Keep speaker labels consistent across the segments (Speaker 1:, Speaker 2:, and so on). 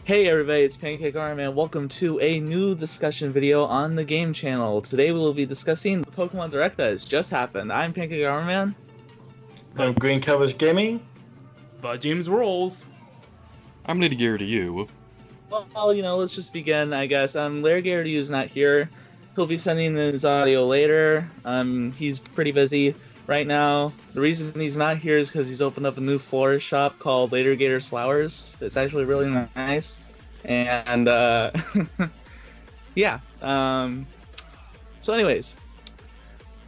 Speaker 1: Hey everybody, it's Pancake Arm and welcome to a new discussion video on the Game channel. Today we will be discussing the Pokemon Direct that has just happened. I'm Pancake Arm Man.
Speaker 2: I'm Green Covers Gaming.
Speaker 3: TheJamesRolls.
Speaker 4: I'm Lady Gear to you.
Speaker 1: Well, let's just begin, I guess. Larry Garrity is not here. He'll be sending his audio later. He's pretty busy right now. The reason he's not here is because he's opened up a new florist shop called Later Gators Flowers. It's actually really nice. And, yeah. So anyways,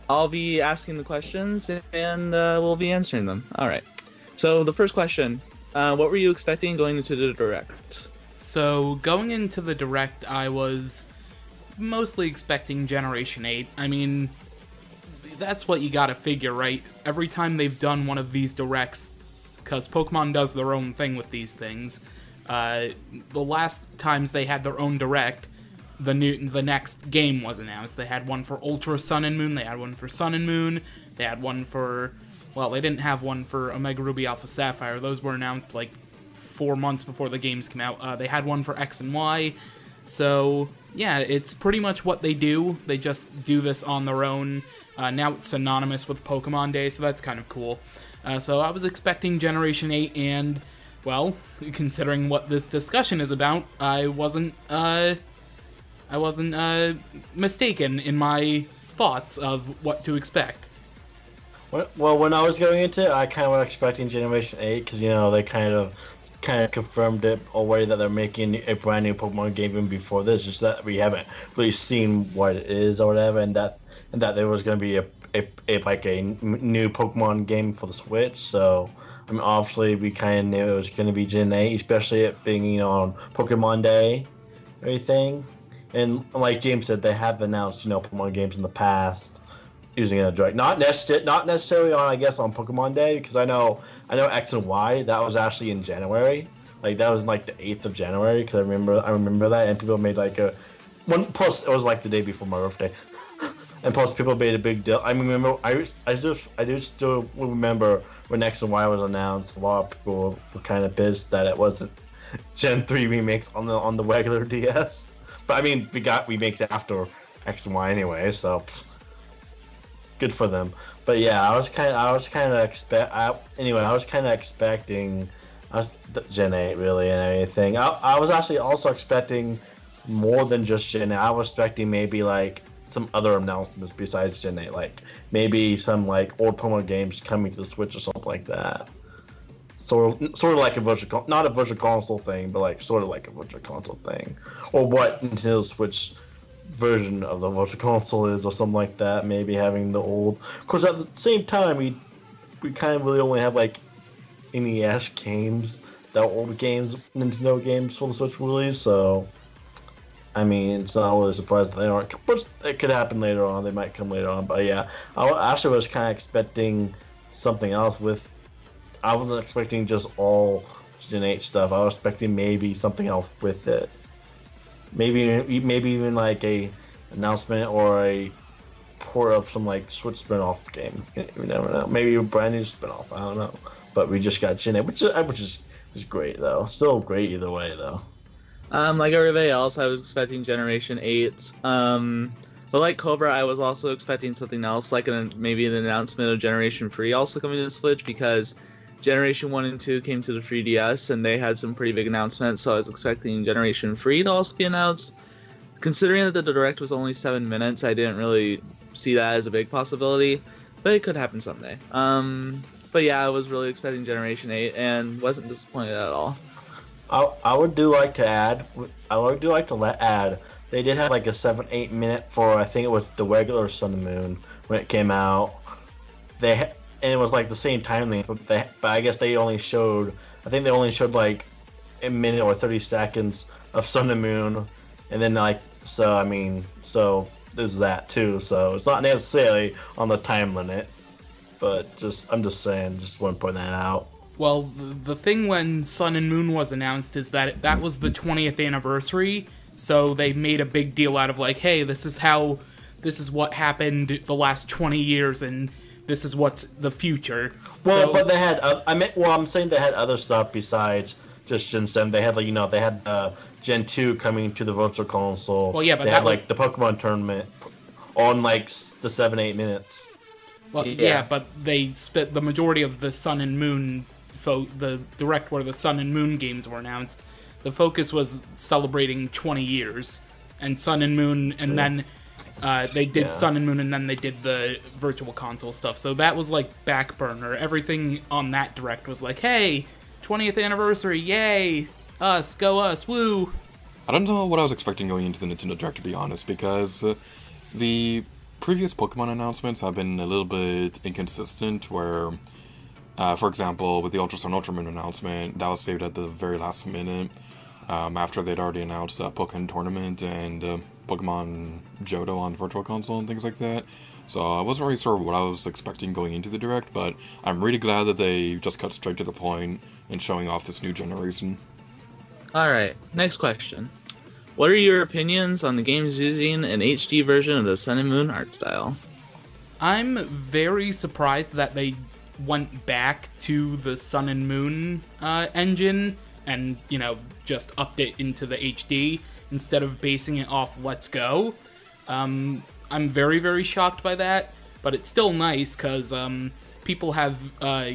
Speaker 1: I'll be asking the questions and we'll be answering them. All right. So the first question, what were you expecting going into the Direct?
Speaker 3: So, going into the Direct, I was mostly expecting Generation 8. I mean, that's what you gotta figure, right? Every time they've done one of these Directs, because Pokemon does their own thing with these things, the last times they had their own Direct, the next game was announced. They had one for Ultra Sun and Moon, they had one for Sun and Moon, they had one for... Well, they didn't have one for Omega Ruby Alpha Sapphire. Those were announced, like, 4 months before the games came out. They had one for X and Y. So, yeah, it's pretty much what they do. They just do this on their own. Now it's synonymous with Pokemon Day, so that's kind of cool. So I was expecting Generation 8, and, well, considering what this discussion is about, I wasn't mistaken in my thoughts of what to expect.
Speaker 2: Well, when I was going into it, I kind of was expecting Generation 8 because, they kind of confirmed it already that they're making a brand new Pokemon game even before this, just that we haven't really seen what it is or whatever, and that there was going to be a new Pokemon game for the Switch. So, I mean, obviously we kind of knew it was going to be Gen 8, especially it being, on Pokemon Day, everything. And like James said, they have announced, Pokemon games in the past using a Direct, not necessarily on, I guess, on Pokemon Day, because I know X and Y, that was actually in January, like that was like the 8th of January, because I remember that, and people made like a one, plus it was like the day before my birthday, and plus people made a big deal. I remember, I do still remember when X and Y was announced. A lot of people were kind of pissed that it wasn't Gen 3 remakes on the regular DS, but I mean we got remakes after X and Y anyway, so. Good for them, but yeah, I was kind of expecting Gen 8 really and everything. I was actually also expecting more than just Gen 8. I was expecting maybe like some other announcements besides Gen 8, like maybe some like old Pokemon games coming to the Switch or something like that. Sort of like not a virtual console thing, but like sort of like a virtual console thing, or what Nintendo Switch version of the virtual console is, or something like that. Maybe having the old. Of course, at the same time, we kind of really only have like NES games, the old games, Nintendo games for the Switch release. So, I mean, it's not really surprised that they aren't. Of course, it could happen later on. They might come later on, but yeah, I actually was kind of expecting something else. I wasn't expecting just all Gen 8 stuff. I was expecting maybe something else with it. Maybe even like a announcement or a port of some like Switch spin-off game. You never know. Maybe a brand new spin-off. I don't know. But we just got Gen 8, which is great though. Still great either way though.
Speaker 1: Like everybody else, I was expecting Generation 8. But like Cobra, I was also expecting something else, like maybe an announcement of Generation 3 also coming to the Switch, because Generation 1 and 2 came to the 3DS, and they had some pretty big announcements, so I was expecting Generation 3 to also be announced. Considering that the Direct was only 7 minutes, I didn't really see that as a big possibility, but it could happen someday. But yeah, I was really expecting Generation 8, and wasn't disappointed at all.
Speaker 2: I would like to add, they did have like a 7-8 minute for, I think it was the regular Sun and Moon when it came out. And it was like the same time length, but I guess they only showed like a minute or 30 seconds of Sun and Moon, and then so there's that too. So it's not necessarily on the time limit, but I'm just saying, just want to point that out.
Speaker 3: Well, the thing when Sun and Moon was announced is that that was the 20th anniversary, so they made a big deal out of like, hey, this is what happened the last 20 years, and this is what's the future.
Speaker 2: Well, but they had. I'm saying they had other stuff besides just Gen 7. They had they had Gen 2 coming to the Virtual Console.
Speaker 3: Well, yeah, but
Speaker 2: they had the Pokemon tournament on the 7-8 minutes.
Speaker 3: Well, yeah, but they spent the majority of the Sun and Moon, the direct where the Sun and Moon games were announced. The focus was celebrating 20 years, and Sun and Moon, and then they did Sun and Moon, and then they did the Virtual Console stuff. So that was back burner. Everything on that direct was hey, 20th anniversary, yay, us, go us, woo.
Speaker 4: I don't know what I was expecting going into the Nintendo Direct, to be honest, because the previous Pokemon announcements have been a little bit inconsistent, where, for example, with the Ultra Sun Ultra Moon announcement, that was saved at the very last minute, after they'd already announced Pokemon Tournament and Pokemon Johto on Virtual Console and things like that. So I wasn't really sure what I was expecting going into the Direct, but I'm really glad that they just cut straight to the point and showing off this new generation.
Speaker 1: Alright, next question. What are your opinions on the games using an HD version of the Sun and Moon art style?
Speaker 3: I'm very surprised that they went back to the Sun and Moon engine and, just upped it into the HD instead of basing it off Let's Go. I'm very, very shocked by that, but it's still nice because people have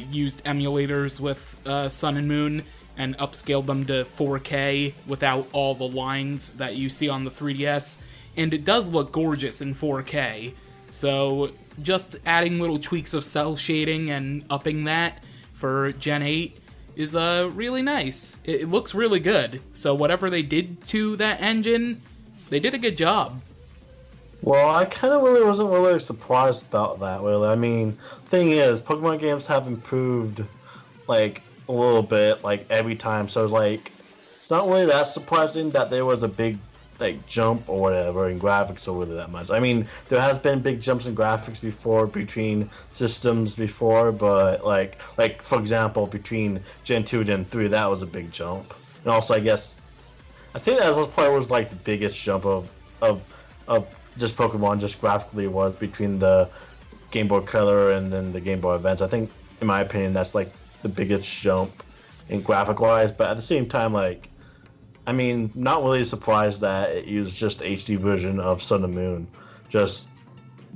Speaker 3: used emulators with Sun and Moon and upscaled them to 4K without all the lines that you see on the 3DS, and it does look gorgeous in 4K. So just adding little tweaks of cell shading and upping that for Gen 8 is really nice. It looks really good. So whatever they did to that engine, they did a good job.
Speaker 2: Well, I kind of really wasn't really surprised about that, really. I mean, thing is, Pokemon games have improved, a little bit, every time, so it's not really that surprising that there was a big, jump or whatever in graphics or really that much. I mean, there has been big jumps in graphics before, between systems before, but, for example, between Gen 2 and Gen 3, that was a big jump. And also, I think that was probably the biggest jump of just Pokemon just graphically was between the Game Boy Color and then the Game Boy Advance. I think, in my opinion, that's the biggest jump in graphic-wise, but at the same time, not really surprised that it used just HD version of Sun and Moon, just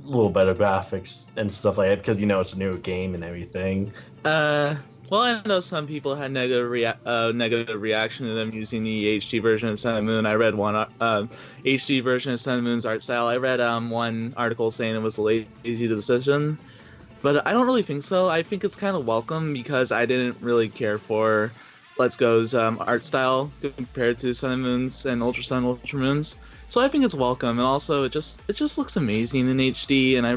Speaker 2: a little better graphics and stuff like that, because it's a new game and everything.
Speaker 1: Well, I know some people had negative reaction to them using the HD version of Sun and Moon. I read one HD version of Sun and Moon's art style. I read one article saying it was a lazy decision, but I don't really think so. I think it's kind of welcome because I didn't really care for Let's Go's art style compared to Sun and Moon's and Ultra Sun, Ultra Moon's. So I think it's welcome, and also it just looks amazing in HD. And I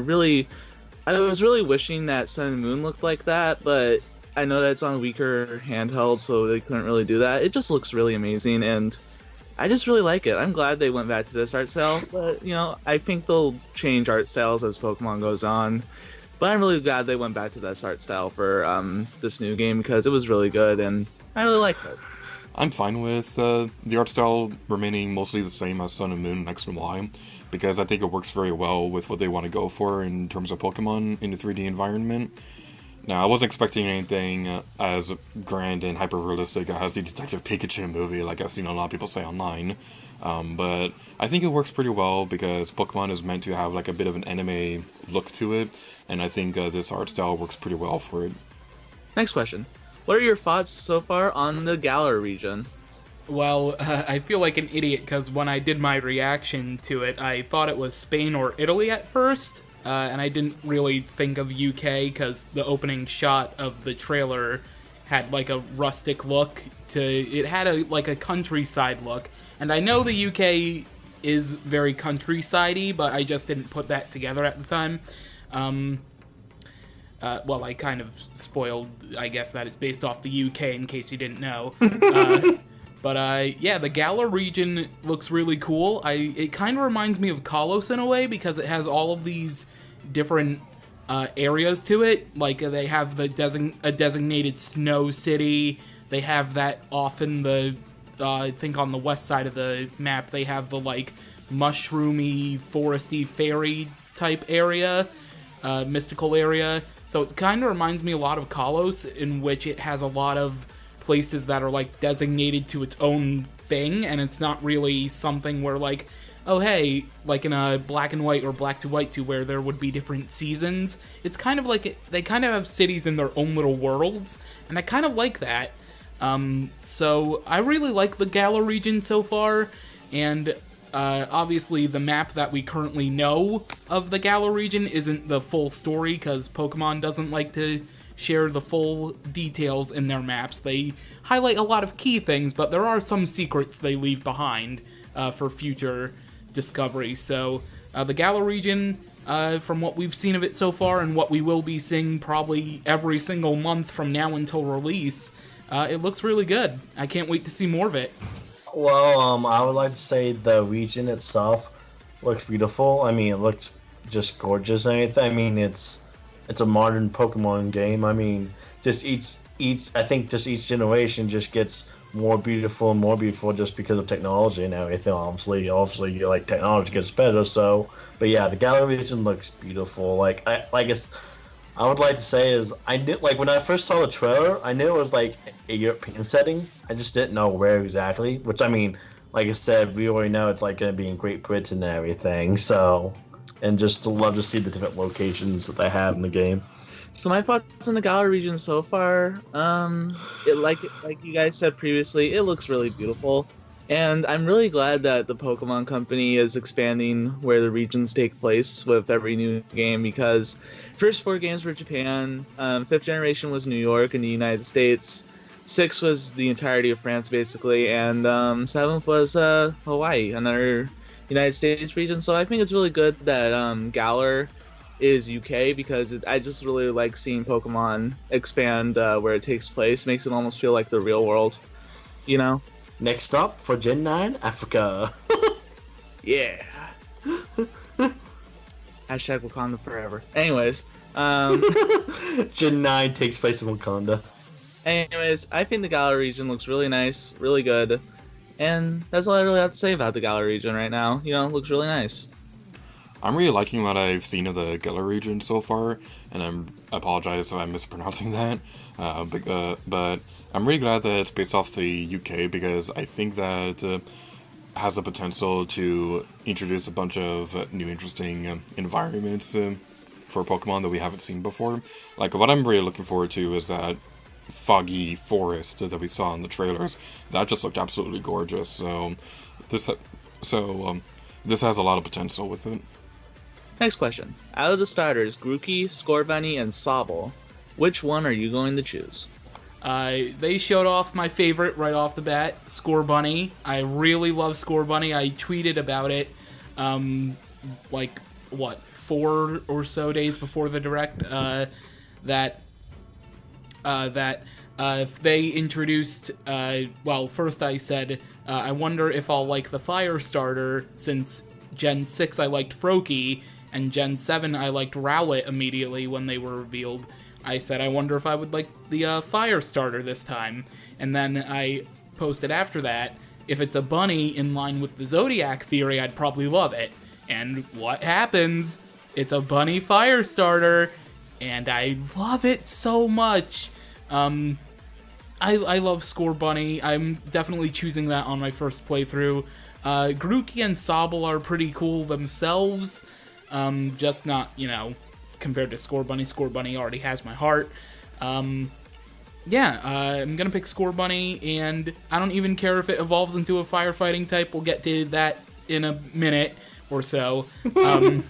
Speaker 1: was really wishing that Sun and Moon looked like that, but I know that it's on a weaker handheld, so they couldn't really do that. It just looks really amazing, and I just really like it. I'm glad they went back to this art style, but I think they'll change art styles as Pokemon goes on. But I'm really glad they went back to this art style for this new game because it was really good, and I really like it.
Speaker 4: I'm fine with the art style remaining mostly the same as Sun and Moon and X and Y, because I think it works very well with what they want to go for in terms of Pokemon in the 3D environment. Now, I wasn't expecting anything as grand and hyper-realistic as the Detective Pikachu movie, like I've seen a lot of people say online. But I think it works pretty well because Pokemon is meant to have a bit of an anime look to it, and I think this art style works pretty well for it.
Speaker 1: Next question. What are your thoughts so far on the Galar region?
Speaker 3: Well, I feel like an idiot because when I did my reaction to it, I thought it was Spain or Italy at first. And I didn't really think of UK because the opening shot of the trailer had a rustic look it had a countryside look. And I know the UK is very countryside-y, but I just didn't put that together at the time. Well, I kind of spoiled, I guess, that it's based off the UK in case you didn't know. But yeah, the Galar region looks really cool. It kind of reminds me of Kalos in a way because it has all of these different areas to it. They have a designated snow city. They have that off in the, I think on the west side of the map, they have the mushroomy, foresty, fairy type area, mystical area. So it kind of reminds me a lot of Kalos, in which it has a lot of places that are like designated to its own thing, and it's not really something where like, oh hey, like in a Black and White or Black to White 2 where there would be different seasons. It's kind of like they kind of have cities in their own little worlds, and I kind of like that. So I really like the Galar region so far, and obviously the map that we currently know of the Galar region isn't the full story, because Pokemon doesn't like to share the full details in their maps. They highlight a lot of key things, but there are some secrets they leave behind for future discovery. So the Galar region, from what we've seen of it so far and what we will be seeing probably every single month from now until release, it looks really good. I can't wait to see more of it.
Speaker 2: Well, I would like to say the region itself looks beautiful. I mean, it looks just gorgeous and everything. I mean, it's a modern Pokemon game. I mean, just I think just each generation just gets more beautiful and more beautiful just because of technology and everything. Obviously, like technology gets better. So, but yeah, the Galar region looks beautiful. I would like to say is I knew, like, when I first saw the trailer, I knew it was like a European setting. I just didn't know where exactly. Which, I mean, like I said, we already know it's like going to be in Great Britain and everything. So, and just to love to see the different locations that they have in the game.
Speaker 1: So my thoughts on the Galar region so far, it like you guys said previously, it looks really beautiful, and I'm really glad that the Pokemon Company is expanding where the regions take place with every new game, because first 4 games were Japan, 5th generation was New York in the United States, 6 was the entirety of France basically, and 7th was Hawaii, another United States region. So I think it's really good that Galar is UK, because I just really like seeing Pokemon expand where it takes place. Makes it almost feel like the real world, you know?
Speaker 2: Next up for Gen 9, Africa.
Speaker 1: Yeah. Hashtag Wakanda forever. Anyways,
Speaker 2: Gen 9 takes place in Wakanda.
Speaker 1: Anyways, I think the Galar region looks really nice, really good, and that's all I really have to say about the Galar region right now. You know, it looks really nice.
Speaker 4: I'm really liking what I've seen of the Galar region so far, and I apologize if I'm mispronouncing that, but I'm really glad that it's based off the UK, because I think that has the potential to introduce a bunch of new interesting environments for Pokemon that we haven't seen before. Like, what I'm really looking forward to is that foggy forest that we saw in the trailers. That just looked absolutely gorgeous, so this has a lot of potential with it.
Speaker 1: Next question. Out of the starters, Grookey, Scorbunny, and Sobble, which one are you going to choose?
Speaker 3: They showed off my favorite right off the bat, Scorbunny. I really love Scorbunny. I tweeted about it, 4 or so days before the Direct, that if they introduced, first I said, I wonder if I'll like the Fire Starter, since Gen 6 I liked Froakie, and Gen 7 I liked Rowlet immediately when they were revealed. I said I wonder if I would like the Fire Starter this time, and then I posted after that, if it's a bunny in line with the Zodiac theory, I'd probably love it. And what happens? It's a bunny Fire Starter, and I love it so much. I love Scorbunny. I'm definitely choosing that on my first playthrough. Grookey and Sobble are pretty cool themselves, just not, compared to Scorbunny. Scorbunny already has my heart. I'm gonna pick Scorbunny, and I don't even care if it evolves into a firefighting type. We'll get to that in a minute or so. I'm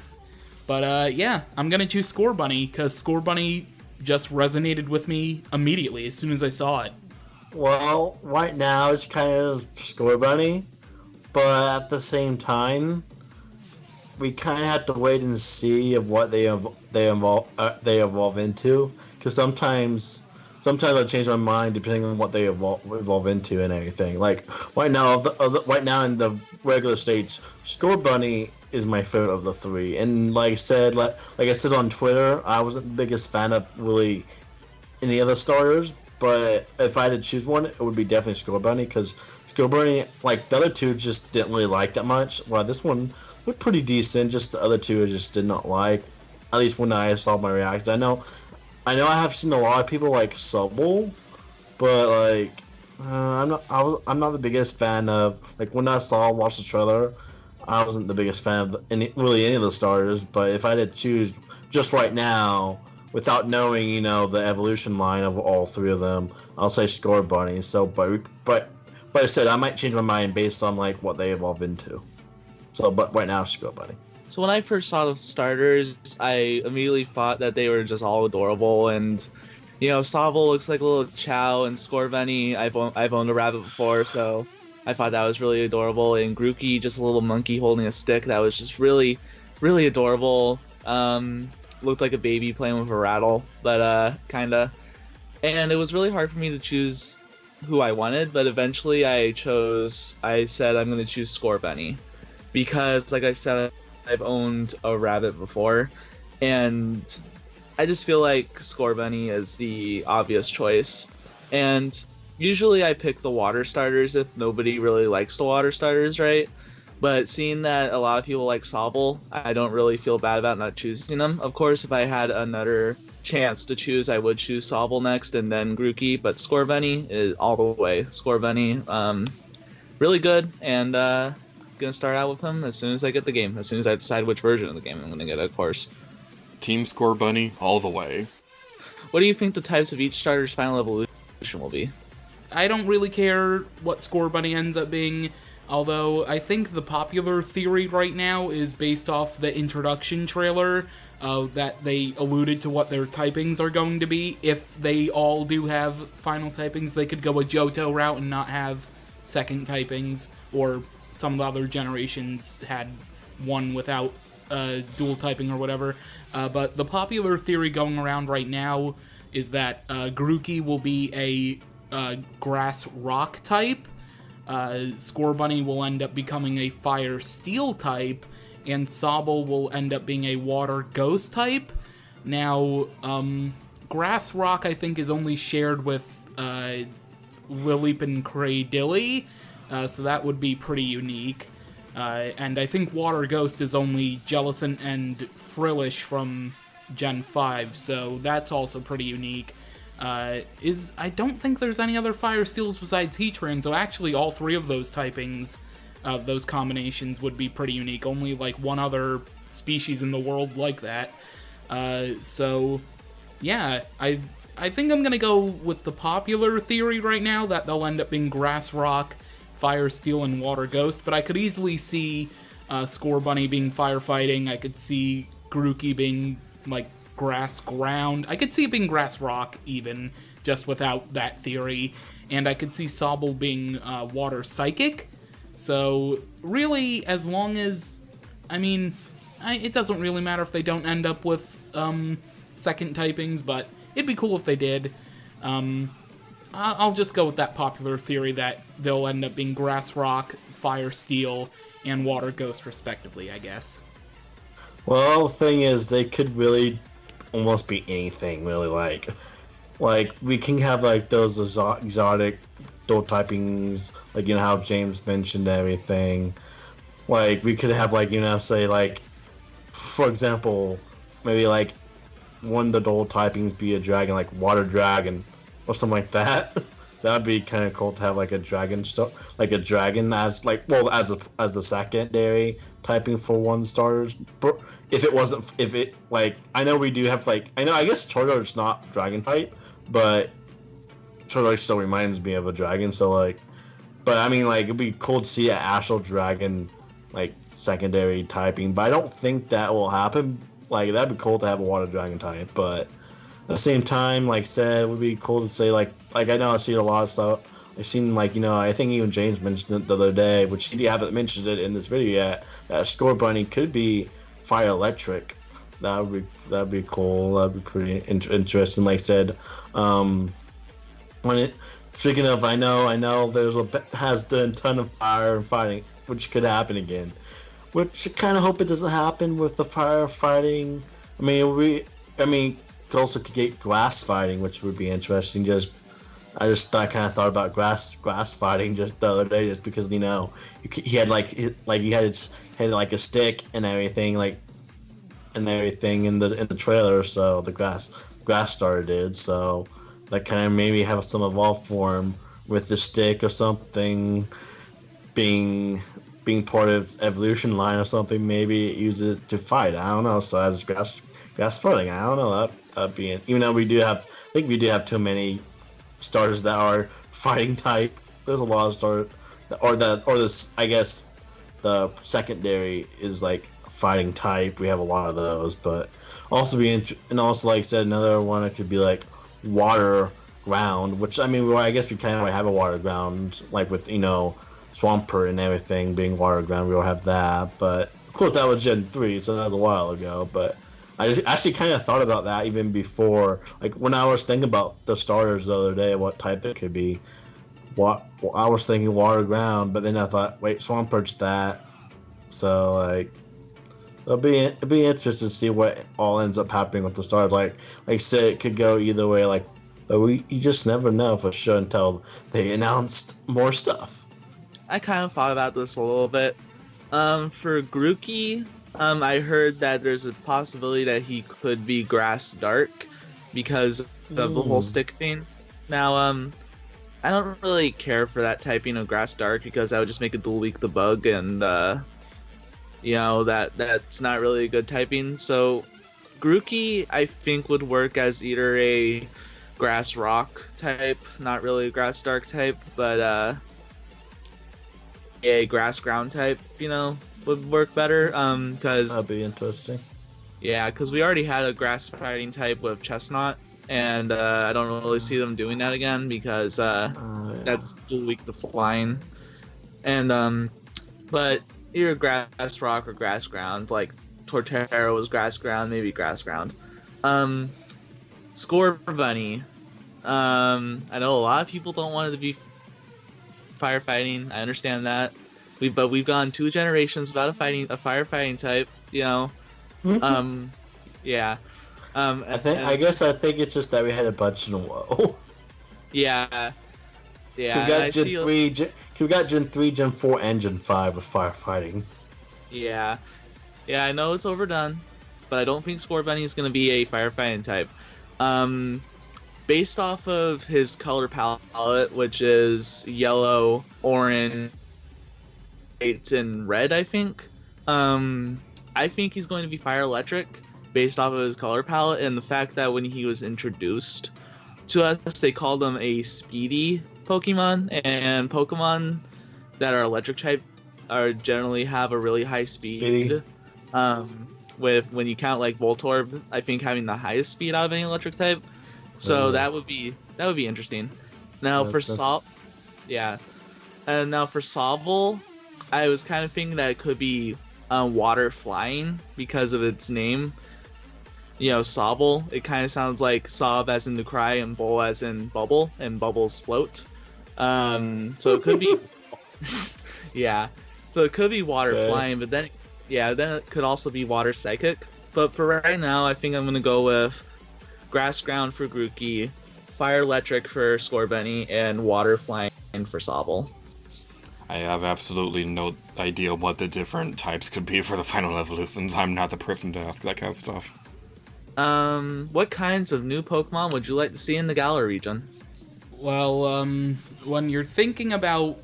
Speaker 3: gonna choose Scorbunny, because Scorbunny just resonated with me immediately as soon as I saw it.
Speaker 2: Well, right now it's kind of Scorbunny, but at the same time, we kind of have to wait and see of what they evolve into, because sometimes I change my mind depending on what they evolve into and everything. Like right now, right now in the regular states, Scorbunny is my favorite of the 3, and like I said on Twitter, I wasn't the biggest fan of really any other starters, but if I had to choose one, it would be definitely Scorbunny, because Scorbunny, like the other 2, just didn't really like that much. Well, this one looked pretty decent. Just the other 2 I just did not like. At least when I saw my reaction. I know I have seen a lot of people like Sobble, but like I'm not the biggest fan of, like, when I watched the trailer. I wasn't the biggest fan of any of the starters. But if I had to choose just right now, without knowing, the evolution line of all three of them, I'll say Score Bunny. So, but I said I might change my mind based on like what they evolve into. So, but right now, Score Bunny.
Speaker 1: So when I first saw the starters, I immediately thought that they were just all adorable, and Sobble looks like a little Chow, and Scorbunny, I've owned a rabbit before, so I thought that was really adorable, and Grookey, just a little monkey holding a stick, that was just really, really adorable. Looked like a baby playing with a rattle, but kinda. And it was really hard for me to choose who I wanted, but eventually I said I'm going to choose Scorbunny, because like I said, I've owned a rabbit before, and I just feel like Scorbunny is the obvious choice. And usually I pick the water starters if nobody really likes the water starters, right? But seeing that a lot of people like Sobble, I don't really feel bad about not choosing them. Of course, if I had another chance to choose, I would choose Sobble next and then Grookey, but Scorbunny is all the way. Scorbunny, really good, and gonna start out with him as soon as I get the game. As soon as I decide which version of the game I'm gonna get, of course.
Speaker 4: Team Scorbunny all the way.
Speaker 1: What do you think the types of each starter's final evolution will be?
Speaker 3: I don't really care what Scorbunny ends up being, although I think the popular theory right now is based off the introduction trailer, that they alluded to what their typings are going to be. If they all do have final typings, they could go a Johto route and not have second typings, or some of the other generations had one without dual typing or whatever. But the popular theory going around right now is that Grookey will be a grass rock type, Scorbunny will end up becoming a fire steel type, and Sobble will end up being a water ghost type. Now, grass rock I think is only shared with Lilip and Cradilly, so that would be pretty unique. And I think Water Ghost is only Jellicent and Frillish from Gen 5, so that's also pretty unique. I don't think there's any other Fire Steels besides Heatran, so actually all three of those typings, those combinations would be pretty unique. Only like one other species in the world like that. So, yeah, I think I'm gonna go with the popular theory right now, that they'll end up being Grass Rock, Fire Steel, and Water Ghost, but I could easily see Scorbunny being Firefighting. I could see Grookey being, like, Grass Ground. I could see it being Grass Rock, even, just without that theory. And I could see Sobble being Water Psychic. So, really, as long as... I mean, it doesn't really matter if they don't end up with second typings, but it'd be cool if they did. I'll just go with that popular theory that they'll end up being Grass Rock, Fire Steel, and Water Ghost, respectively, I guess.
Speaker 2: Well, the thing is, they could really almost be anything, really. Like we can have, like, those exotic dual typings, like, how James mentioned everything. Like, we could have, like, say, like, for example, maybe, like, one of the dual typings be a dragon, like Water Dragon, or something like that. That'd be kind of cool to have, like, a dragon as, like, well, as the secondary typing for one starters. But I know we do have, like, I guess Charizard's not dragon type, but Charizard still reminds me of a dragon. So, like, but I mean, like, it'd be cool to see an Astral Dragon, like, secondary typing. But I don't think that will happen. Like, that'd be cool to have a Water Dragon type, but at the same time, like I said, it would be cool to say, like I know I've seen a lot of stuff. I've seen, like, I think even James mentioned it the other day, which he haven't mentioned it in this video yet, that Scorbunny could be Fire Electric. That'd be cool. That'd be pretty interesting. Like I said, speaking of, I know has done a ton of fire and fighting, which could happen again. Which I kind of hope it doesn't happen with the firefighting. I mean, also could get grass fighting, which would be interesting. I kind of thought about grass fighting just the other day, just because he had like a stick and everything, in the trailer. So the grass starter did. So that kind of maybe have some evolved form with the stick or something, being part of evolution line or something. Maybe use it to fight. I don't know. So as grass fighting, I don't know. That'd be it. Even though I think we do have too many starters that are fighting type. There's a lot of starters, or this. I guess the secondary is like fighting type. We have a lot of those, but also and also like I said, another one it could be like water ground, which I mean, I guess we kind of have a water ground, like with Swampert and everything being water ground. We don't have that, but of course that was Gen 3, so that was a while ago. But I just actually kind of thought about that even before, like when I was thinking about the starters the other day, what type it could be. I was thinking water ground, but then I thought, wait, Swampert's that. So like, it'll be interesting to see what all ends up happening with the starters. Like I said, it could go either way. Like, but you just never know for sure until they announced more stuff.
Speaker 1: I kind of thought about this a little bit. For Grookey, I heard that there's a possibility that he could be Grass Dark because of the whole stick thing. Now, I don't really care for that typing of Grass Dark because that would just make it dual weak the bug, and that's not really a good typing. So Grookey, I think, would work as either a Grass Rock type, not really a Grass Dark type, but a Grass Ground type, would work better. Because
Speaker 2: that'd be interesting.
Speaker 1: Yeah, because we already had a Grass Fighting type with Chestnut. And I don't really see them doing that again because that's dual weak the flying. And but either Grass Rock or Grass Ground, like Torterra was Grass Ground, maybe Grass Ground. Scorbunny. I know a lot of people don't want it to be firefighting. I understand that. But we've gone 2 generations without a firefighting type. Yeah.
Speaker 2: I guess it's just that we had a bunch in a row.
Speaker 1: Yeah.
Speaker 2: We got Gen 3, Gen 4, and Gen 5 with firefighting.
Speaker 1: Yeah, I know it's overdone, but I don't think Scorbunny is going to be a firefighting type. Based off of his color palette, which is yellow, orange, and red, I think. I think he's going to be fire electric, based off of his color palette and the fact that when he was introduced to us, they called him a speedy Pokemon, and Pokemon that are electric type are generally have a really high speed. With when you count like Voltorb, I think having the highest speed out of any electric type. So that would be interesting. Now for Sobble, I was kind of thinking that it could be water flying because of its name. Sobble, it kind of sounds like Sob as in the cry and Bull as in bubble, and bubbles float. So it could be, so it could be water flying, but then it could also be water psychic. But for right now, I think I'm going to go with Grass Ground for Grookey, Fire Electric for Scorbunny, and Water Flying for Sobble.
Speaker 4: I have absolutely no idea what the different types could be for the final evolutions. I'm not the person to ask that kind of stuff.
Speaker 1: What kinds of new Pokemon would you like to see in the Galar region?
Speaker 3: Well, when you're thinking about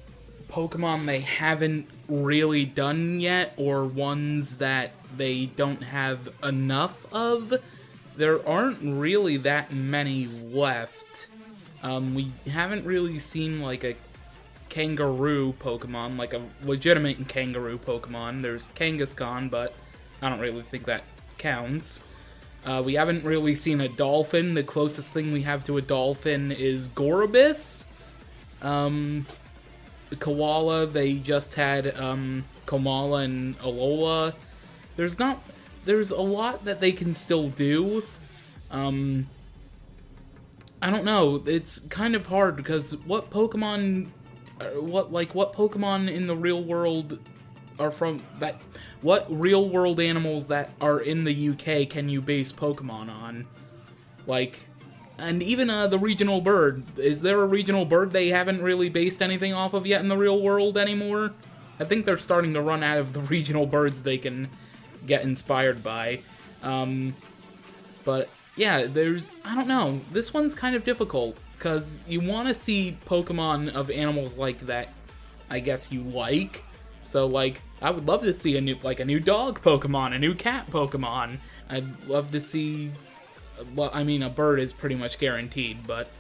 Speaker 3: Pokemon they haven't really done yet, or ones that they don't have enough of, there aren't really that many left. We haven't really seen like a kangaroo Pokemon, like a legitimate kangaroo Pokemon. There's Kangaskhan, but I don't really think that counts. We haven't really seen a dolphin. The closest thing we have to a dolphin is Gorobis. The koala, they just had Komala and Alola. There's a lot that they can still do. I don't know. It's kind of hard because what Pokemon in the real world are from that? What real world animals that are in the UK can you base Pokemon on? And even the regional bird. Is there a regional bird they haven't really based anything off of yet in the real world anymore? I think they're starting to run out of the regional birds they can get inspired by. But yeah, I don't know. This one's kind of difficult. because you want to see Pokemon of animals like that, I guess you like. So, like, I would love to see a new dog Pokemon, a new cat Pokemon. I'd love to see, well, I mean, a bird is pretty much guaranteed, but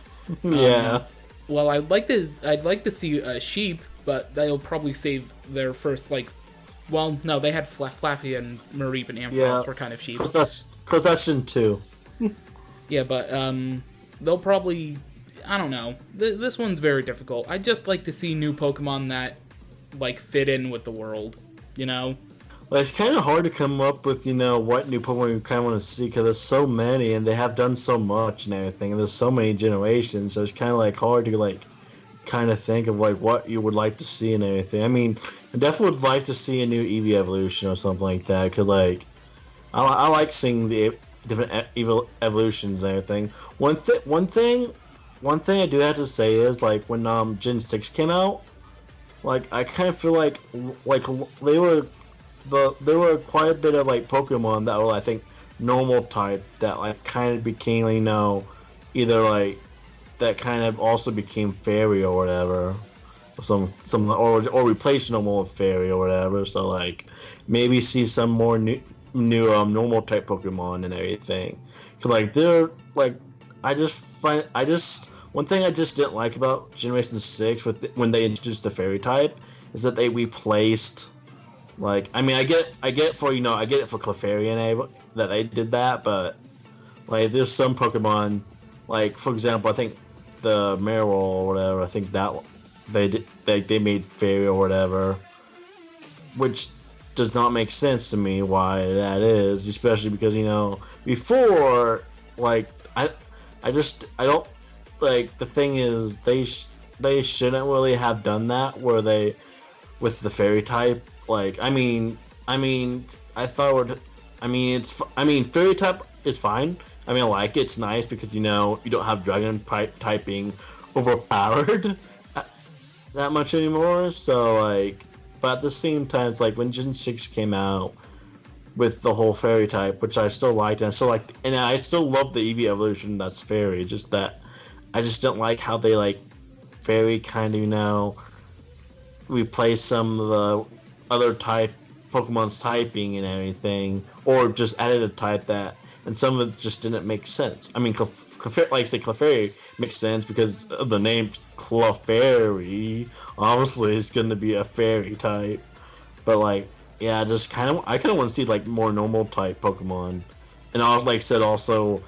Speaker 2: Yeah.
Speaker 3: well, I'd like to see a sheep, but they'll probably save their first, like, well, no, they had Flaffy and Mareep and Ampharos were kind of sheep.
Speaker 2: Because that's in 2.
Speaker 3: Yeah, but they'll probably, I don't know. This one's very difficult. I'd just like to see new Pokemon that, like, fit in with the world, you know?
Speaker 2: Well, it's kind of hard to come up with, what new Pokemon you kind of want to see, because there's so many, and they have done so much and everything, and there's so many generations, so it's kind of, like, hard to, like, kind of think of, like, what you would like to see and everything. I mean, I definitely would like to see a new Eevee evolution or something like that, because, like, I like seeing the different evolutions and everything. One thing I do have to say is, like, when Gen 6 came out, like, I kind of feel like there were quite a bit of, like, Pokemon that were, I think, normal type that, like, kind of became, either, like, that kind of also became fairy or whatever, or replaced normal with fairy or whatever. So, like, maybe see some more new normal type Pokemon and everything. Cause, like, they're, like, one thing I just didn't like about Generation 6 when they introduced the fairy type is that they replaced, like, I mean, I get it for Clefairy and that they did that, but, like, there's some Pokemon, like, for example, I think the Marill or whatever, I think that they made fairy or whatever, which does not make sense to me why that is, especially because, before, like, I don't, like, the thing is, they shouldn't really have done that, where they, with the fairy type, like, fairy type is fine. I mean, I like it, it's nice because, you don't have dragon typing overpowered that much anymore, so, like, but at the same time, it's like when Gen 6 came out with the whole fairy type, which I still liked, and I still love the Eevee evolution that's fairy, just that I just don't like how they, like, fairy kind of, replace some of the other type Pokemon's typing and everything, or just added a type that, and some of it just didn't make sense. I mean, Clefairy makes sense because of the name Clefairy. Obviously, it's going to be a fairy type, but, like, yeah, I kind of want to see, like, more normal type Pokemon, and like I said, also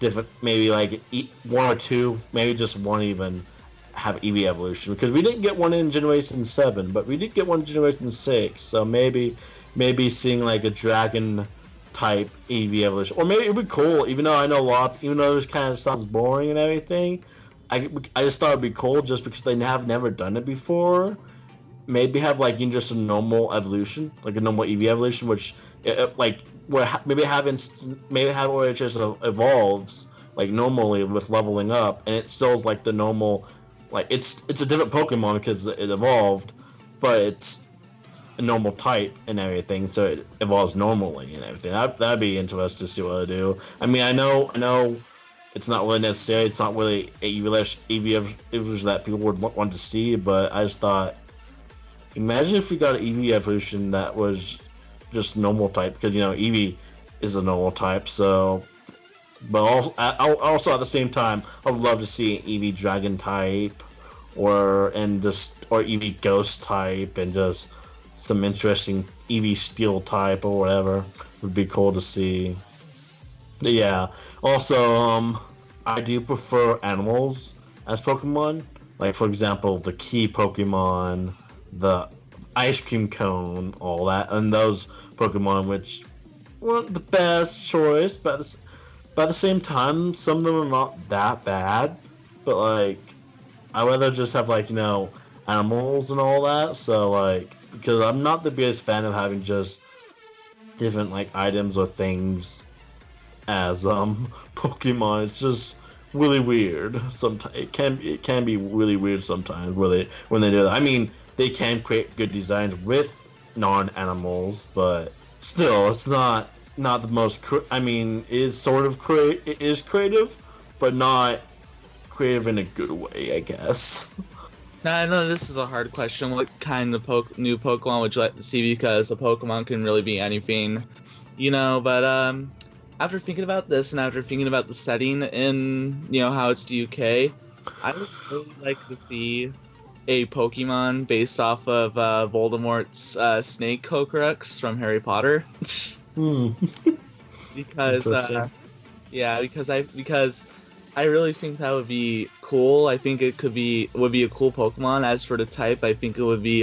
Speaker 2: different, maybe like one or two, maybe just one even, have Eevee evolution, because we didn't get one in Generation 7, but we did get one in Generation 6, so maybe seeing, like, a dragon type Eevee evolution, or maybe it'd be cool, even though it kind of sounds boring and everything, I just thought it'd be cool just because they have never done it before. Maybe have, like, just a normal evolution, like a normal Eevee evolution, which maybe have where it just evolves, like, normally with leveling up, and it still is, like, the normal, like, it's a different Pokemon because it evolved, but it's a normal type and everything, so it evolves normally and everything. That'd be interesting to see what they do. I mean, I know it's not really necessary. It's not really Eevee evolution that people would want to see, but I just thought, imagine if we got an Eevee evolution that was just normal type, because, Eevee is a normal type, so. But also at the same time, I would love to see an Eevee Dragon type, or Eevee Ghost type, and just some interesting Eevee Steel type or whatever. Would be cool to see. But yeah. Also, I do prefer animals as Pokemon. Like, for example, the Key Pokemon, the Ice Cream Cone, all that, and those Pokemon which weren't the best choice, but at the same time, some of them are not that bad, but, like, I'd rather just have, like, animals and all that, so, like, because I'm not the biggest fan of having just different, like, items or things as, Pokemon. It's just really weird. Sometimes it can be really weird sometimes when they do that. I mean, they can create good designs with non-animals, but still, it's not the most. I mean, it is creative, but not creative in a good way, I guess.
Speaker 1: Now, I know this is a hard question. What kind of new Pokemon would you like to see? Because a Pokemon can really be anything, but after thinking about this and after thinking about the setting and, how it's the UK, I would really like to see a Pokemon based off of Voldemort's Snake Horcrux from Harry Potter. Because because I really think that would be cool. I think it would be a cool Pokemon. As for the type, I think it would be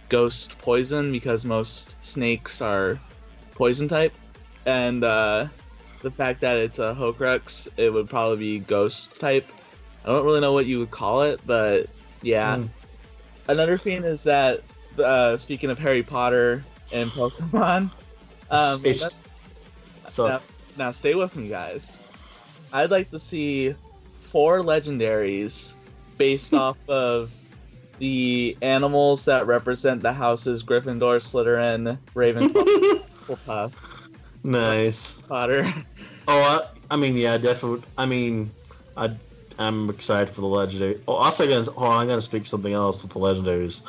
Speaker 1: Ghost Poison, because most snakes are Poison type, and the fact that it's a Horcrux, it would probably be Ghost type. I don't really know what you would call it, but yeah. Another thing is that speaking of Harry Potter and Pokemon, now stay with me, guys. I'd like to see 4 legendaries based off of the animals that represent the houses Gryffindor, Slytherin, Ravenclaw, Hufflepuff.
Speaker 2: Nice.
Speaker 1: Potter.
Speaker 2: Oh, I mean, yeah, definitely. I mean, I'm excited for the legendary. Oh, I'm gonna speak something else with the legendaries.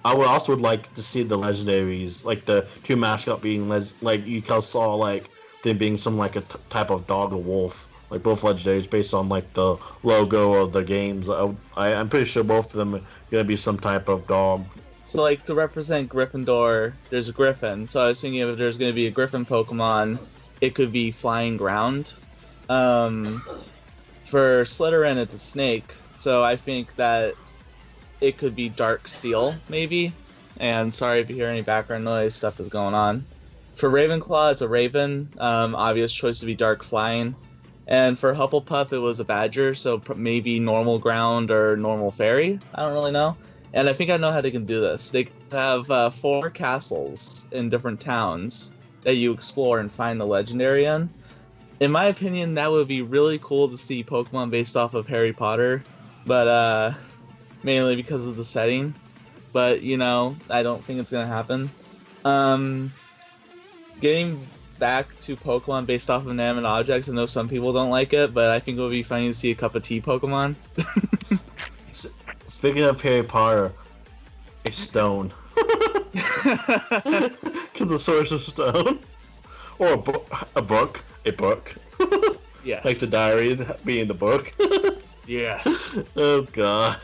Speaker 2: I would also like to see the legendaries, like the 2 mascot being like you saw, like them being some like a type of dog or wolf. Like both legendaries based on like the logo of the games. I'm pretty sure both of them are gonna be some type of dog.
Speaker 1: So like to represent Gryffindor, there's a Griffin. So I was thinking if there's gonna be a Griffin Pokemon, it could be Flying Ground. For Slytherin, it's a snake. So I think that it could be Dark Steel, maybe. And sorry if you hear any background noise, stuff is going on. For Ravenclaw, it's a Raven. Obvious choice to be Dark Flying. And for Hufflepuff, it was a Badger, so maybe Normal Ground or Normal Fairy. I don't really know. And I think I know how they can do this. They have 4 castles in different towns that you explore and find the legendary in. In my opinion, that would be really cool to see Pokemon based off of Harry Potter, but mainly because of the setting. But, I don't think it's going to happen. Getting back to Pokemon based off of inanimate objects, I know some people don't like it, but I think it would be funny to see a cup of tea Pokemon.
Speaker 2: Speaking of Harry Potter, a stone. To the Sorcerer's Stone. Or a book.
Speaker 1: Yes.
Speaker 2: Like the diary being the book.
Speaker 1: Yes.
Speaker 2: Oh god.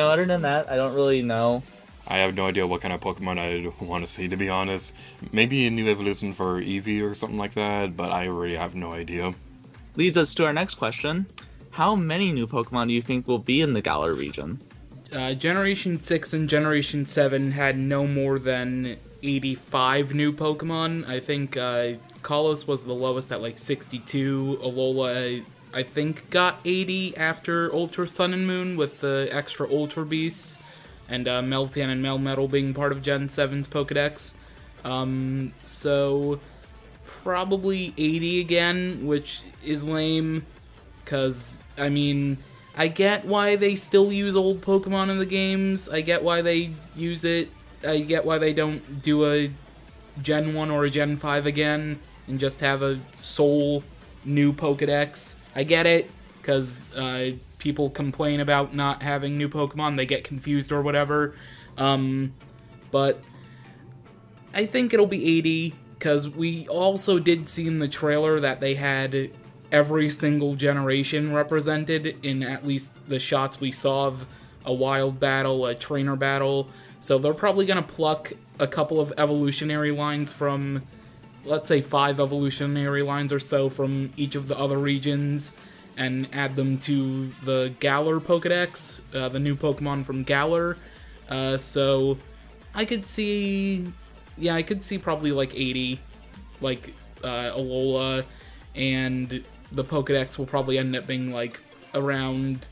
Speaker 1: Other than that, I don't really know.
Speaker 4: I have no idea what kind of Pokemon I'd want to see, to be honest. Maybe a new evolution for Eevee or something like that, but I really have no idea.
Speaker 1: Leads us to our next question. How many new Pokemon do you think will be in the Galar region?
Speaker 3: Generation 6 and Generation 7 had no more than 85 new Pokemon. I think Kalos was the lowest at like 62. Alola, I think, got 80 after Ultra Sun and Moon with the extra Ultra Beasts. And Meltan and Melmetal being part of Gen 7's Pokedex. So probably 80 again, which is lame, because, I mean, I get why they still use old Pokemon in the games, I get why they use it, I get why they don't do a Gen 1 or a Gen 5 again, and just have a sole new Pokedex. I get it, because people complain about not having new Pokemon, they get confused or whatever, but I think it'll be 80, because we also did see in the trailer that they had every single generation represented in at least the shots we saw of a wild battle, a trainer battle, so they're probably going to pluck a couple of evolutionary lines from, let's say 5 evolutionary lines or so from each of the other regions, and add them to the Galar Pokedex, the new Pokemon from Galar. So I could see probably like 80, like Alola, and the Pokedex will probably end up being like around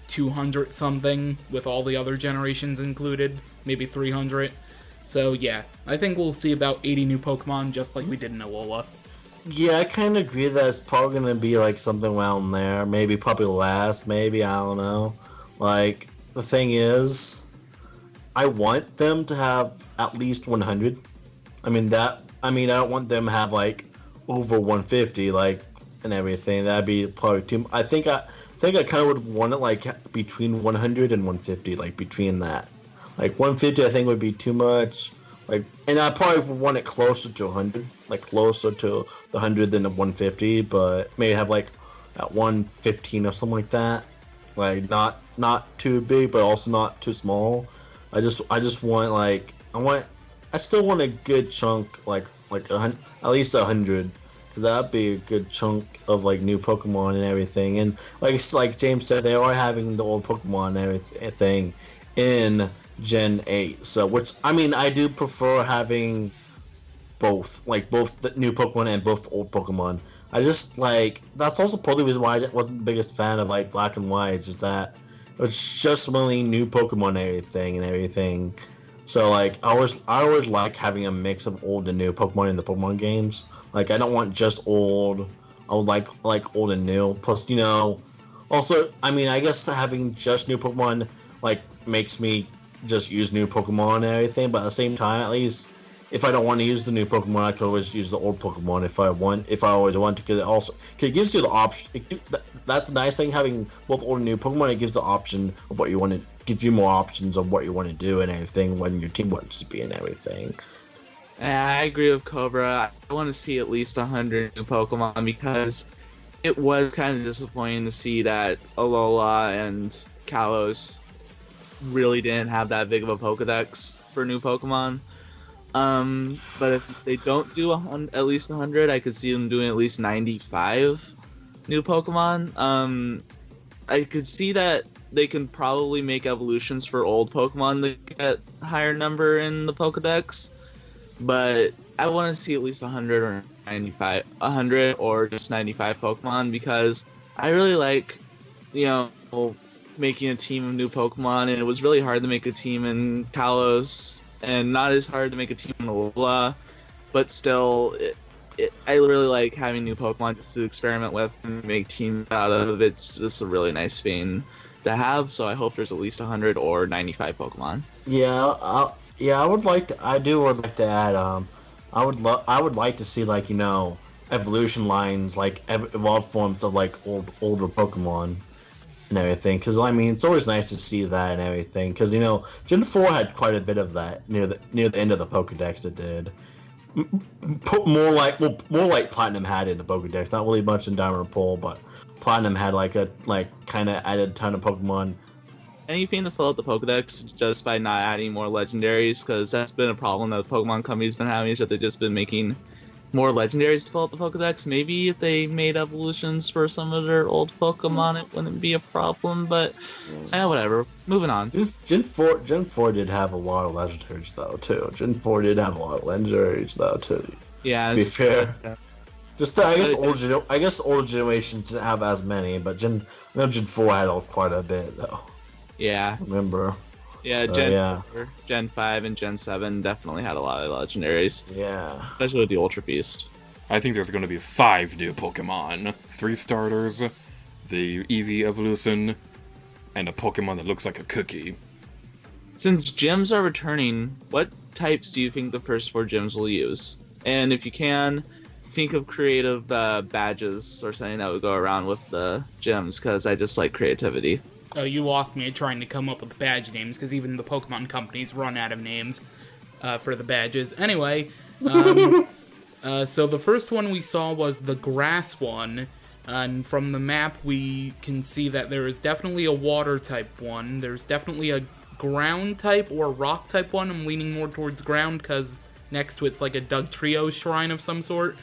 Speaker 3: 200 something with all the other generations included, maybe 300. So yeah, I think we'll see about 80 new Pokemon just like we did in Alola.
Speaker 2: Yeah, I kind of agree that it's probably going to be like something around there. Maybe probably last, maybe, I don't know. Like, the thing is, I want them to have at least 100. I don't want them to have like over 150. Like, and everything. That'd be probably too. I think I kind of would want it like between 100 and 150, like between that. Like 150, I think would be too much. Like, and I probably would want it closer to 100, like closer to the 100 than the 150, but maybe have like at 115 or something like that. Like not too big, but also not too small. I just want like I still want a good chunk like at least 100. Cause that'd be a good chunk of like new Pokemon and everything. And like James said, they are having the old Pokemon and everything in Gen 8. So which I mean I do prefer having both the new Pokemon and both the old Pokemon. I just like that's also probably the reason why I wasn't the biggest fan of like Black and White. It's just that it's just really new Pokemon and everything. So like I always like having a mix of old and new Pokemon in the Pokemon games. Like I don't want just old. I would like old and new. Plus, also I mean I guess having just new Pokemon like makes me just use new Pokemon and everything. But at the same time, at least if I don't want to use the new Pokemon, I could always use the old Pokemon if I always want to. Because it gives you the option. That's the nice thing having both old and new Pokemon. It gives the option of what you want to. Gives you more options of what you want to do and everything when your team wants to be and everything.
Speaker 1: I agree with Cobra. I want to see at least 100 new Pokemon because it was kind of disappointing to see that Alola and Kalos really didn't have that big of a Pokedex for new Pokemon. But if they don't do at least 100, I could see them doing at least 95 new Pokemon. I could see that they can probably make evolutions for old Pokemon to get higher number in the Pokedex, but I want to see at least 100 or 95, 100 or just 95 Pokemon because I really like, making a team of new Pokemon, and it was really hard to make a team in Kalos, and not as hard to make a team in Alola, but still, I really like having new Pokemon just to experiment with and make teams out of. It's just a really nice thing to have, so I hope there's at least 100 or 95 Pokemon.
Speaker 2: I would like to. I would like to add. I would like to see evolution lines like evolved forms of like older Pokemon and everything. Because I mean, it's always nice to see that and everything. Because Gen 4 had quite a bit of that near the end of the Pokedex. It did. More like Platinum had in the Pokedex. Not really much in Diamond and Pearl, but Platinum had kind of added a ton of Pokemon.
Speaker 1: Anything to fill out the Pokedex just by not adding more legendaries, because that's been a problem that the Pokemon company's been having, is that they've just been making more legendaries to fill out the Pokedex. Maybe if they made evolutions for some of their old Pokemon, it wouldn't be a problem, but whatever. Moving on.
Speaker 2: Gen 4 did have a lot of legendaries, though, too. Gen 4 did have a lot of legendaries, though, too.
Speaker 1: Yeah.
Speaker 2: To be fair. Just I guess older generations didn't have as many, but Gen 4 had quite a bit, though.
Speaker 1: Yeah.
Speaker 2: Remember?
Speaker 1: Yeah, Gen 5 and Gen 7 definitely had a lot of legendaries.
Speaker 2: Yeah.
Speaker 1: Especially with the Ultra Beast.
Speaker 4: I think there's going to be 5 new Pokemon. 3 starters, the Eevee evolution, and a Pokemon that looks like a cookie.
Speaker 1: Since gyms are returning, what types do you think the first 4 gyms will use? And if you can, think of creative badges or something that would go around with the gyms, because I just like creativity.
Speaker 3: Oh, you lost me at trying to come up with badge names, because even the Pokemon companies run out of names for the badges. Anyway, so the first one we saw was the grass one, and from the map we can see that there is definitely a water type one. There's definitely a ground type or rock type one. I'm leaning more towards ground, because next to it's like a Dugtrio shrine of some sort.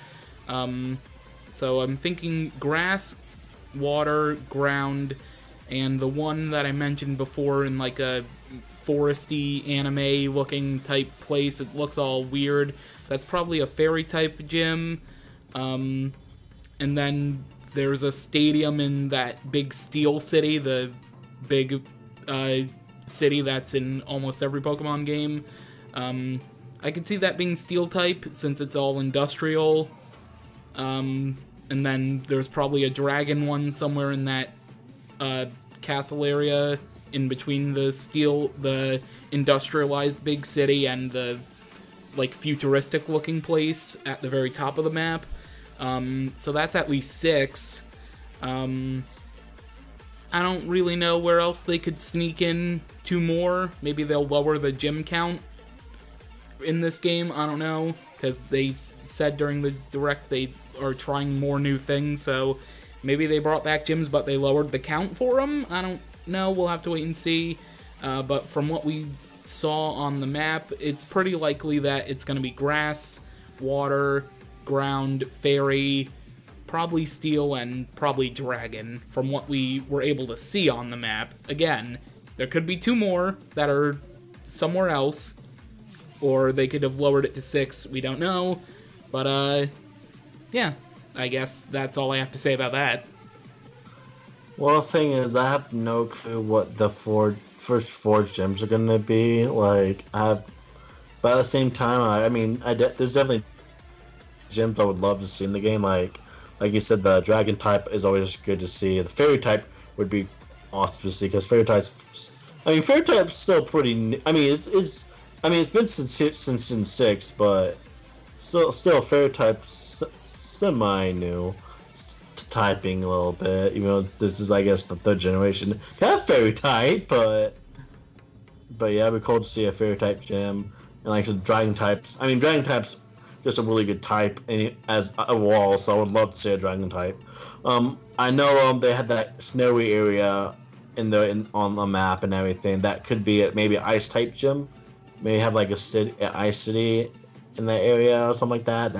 Speaker 3: So I'm thinking grass, water, ground, and the one that I mentioned before in like a foresty anime looking type place, it looks all weird. That's probably a fairy type gym. And then there's a stadium in that big steel city, the big city that's in almost every Pokemon game. I could see that being steel type since it's all industrial. And then there's probably a dragon one somewhere in that castle area in between the industrialized big city and the like futuristic looking place at the very top of the map. So that's at least 6. I don't really know where else they could sneak in 2 more. Maybe they'll lower the gym count in this game. I don't know, because they said during the Direct they are trying more new things, so maybe they brought back gyms, but they lowered the count for them. I don't know. We'll have to wait and see. But from what we saw on the map, it's pretty likely that it's going to be grass, water, ground, fairy, probably steel, and probably dragon, from what we were able to see on the map. Again, there could be 2 more that are somewhere else, or they could have lowered it to 6, we don't know. But, yeah, I guess that's all I have to say about that.
Speaker 2: Well, the thing is, I have no clue what the first 4 gyms are gonna be. Like, but at the same time, there's definitely gyms I would love to see in the game. Like you said, the dragon type is always good to see. The fairy type would be awesome to see, because fairy type's still pretty. It's been since Gen 6, but still fairy type's semi-new to typing a little bit. Even though this is, I guess, the 3rd generation have fairy type, but yeah, it'd be cool to see a fairy type gym. And like the dragon types. Dragon types just a really good type as a wall, so I would love to see a dragon type. I know they had that snowy area on the map and everything. That could be maybe an ice type gym. Maybe have like an ice city in that area or something like that.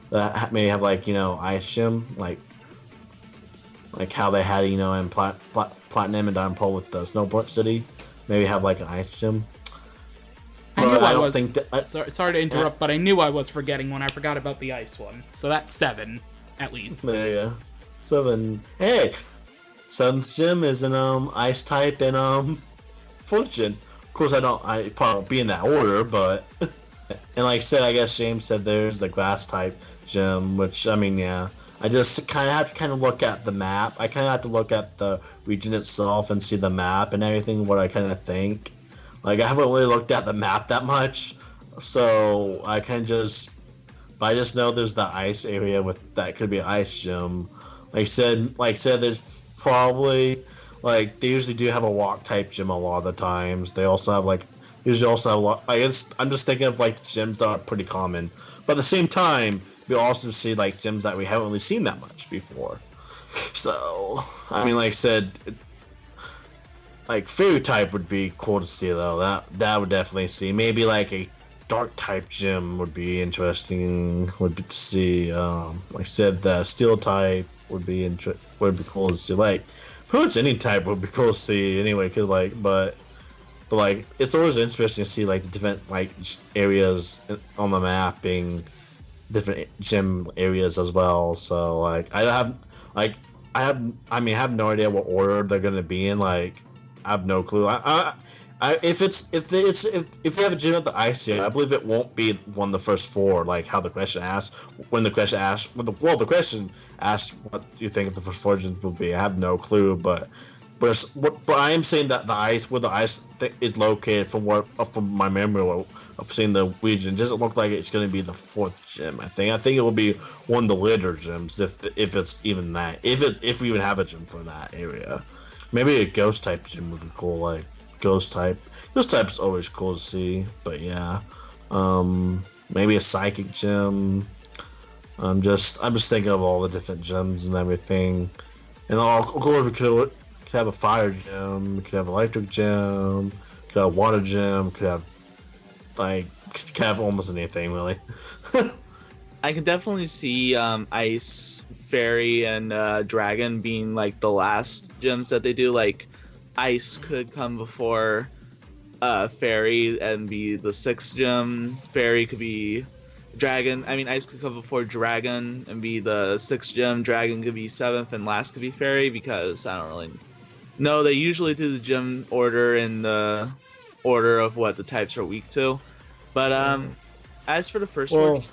Speaker 2: That may have like ice gym like how they had in Platinum and Diamond Pearl with the Snowboard City. Maybe have like an ice gym.
Speaker 3: Sorry to interrupt, but I knew I was forgetting one. I forgot about the ice one. So that's 7, at least.
Speaker 2: Yeah. 7. Hey! 7th gym is an ice type and 4th gym. Of course, I probably won't be in that order, but... And like I said, I guess James said there's the grass type gym, which, yeah. I just kind of have to look at the map. I kind of have to look at the region itself and see the map and everything, what I kind of think. Like, I haven't really looked at the map that much, so I but I just know there's the ice area that could be an ice gym. Like I said, there's probably, they usually do have a walk type gym a lot of the times. They also have, a lot, I'm just thinking of, gyms that are pretty common. But at the same time, we also see, gyms that we haven't really seen that much before. So, like I said... fairy type would be cool to see, though. That would definitely see. Maybe a dark type gym would be interesting. Would be to see. Like I said, the steel type would be cool to see. Pretty much any type would be cool to see anyway. Cause but it's always interesting to see the different areas on the map being different gym areas as well. So I have no idea what order they're gonna be in. I have no clue. If they have a gym at the ice here, I believe it won't be one of the first 4, how the question asked. The question asked, what do you think the first 4 gyms will be? I have no clue, but I am saying that where the ice is located, from my memory of seeing the region, doesn't look like it's going to be the 4th gym. I think it will be one of the later gyms, if it's even that, if we even have a gym for that area. Maybe a ghost type gym would be cool, ghost type. Ghost type's always cool to see, but yeah. Maybe a psychic gym. I'm just thinking of all the different gyms and everything. And of course we could have a fire gym, we could have an electric gym, we could have a water gym, could have almost anything really.
Speaker 1: I can definitely see ice, fairy, and dragon being the last gyms that they do. Ice could come before fairy and be the 6th gym. Fairy could be dragon. Ice could come before dragon and be the 6th gym. Dragon could be 7th, and last could be fairy, because I don't really know. They usually do the gym order in the order of what the types are weak to. But as for the first one.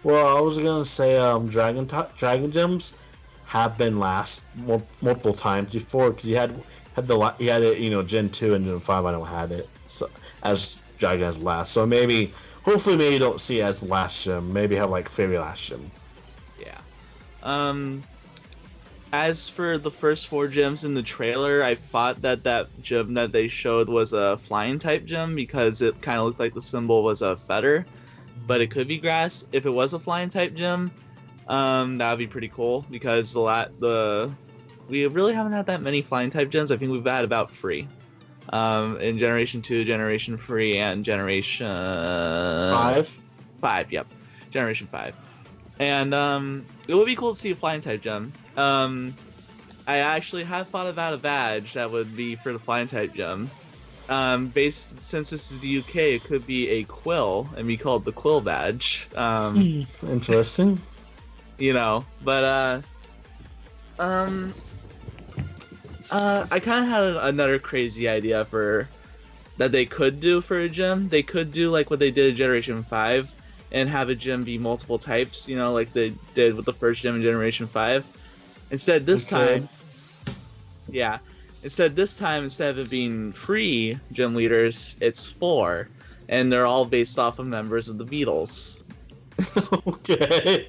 Speaker 2: Well, I was gonna say dragon gyms have been last multiple times before, because you had it Gen 2 and Gen 5. I don't had it as dragon as last. So hopefully you don't see it as last gym. Maybe have fairy last gym.
Speaker 1: As for the first 4 gyms in the trailer, I thought that gym that they showed was a flying type gym because it kind of looked like the symbol was a feather, but it could be grass. If it was a flying type gym, that would be pretty cool because we really haven't had that many flying type gyms. I think we've had about 3 in Generation 2, Generation 3, and Generation 5. Yep, Generation 5. And it would be cool to see a flying type gym. I actually have thought about a badge that would be for the flying type gym. Since this is the UK, it could be a quill and be called the quill badge.
Speaker 2: Interesting.
Speaker 1: But I kind of had another crazy idea that they could do for a gym. They could do like what they did in Generation 5 and have a gym be multiple types, like they did with the first gym in Generation 5. Instead of it being 3 gym leaders, it's 4. And they're all based off of members of the Beatles.
Speaker 2: Okay.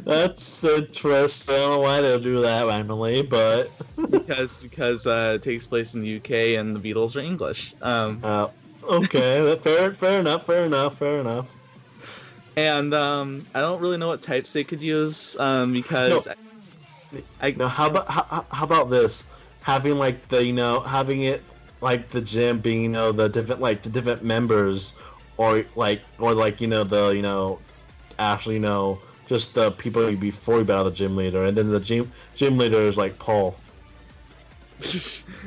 Speaker 2: That's interesting. I don't know why they'll do that randomly, but...
Speaker 1: because it takes place in the UK and the Beatles are English.
Speaker 2: Okay. Fair enough. And
Speaker 1: I don't really know what types they could use because
Speaker 2: how about this? Having like having it like the gym being the different members or actually just the people before you battle the gym leader, and then the gym leader is like Paul.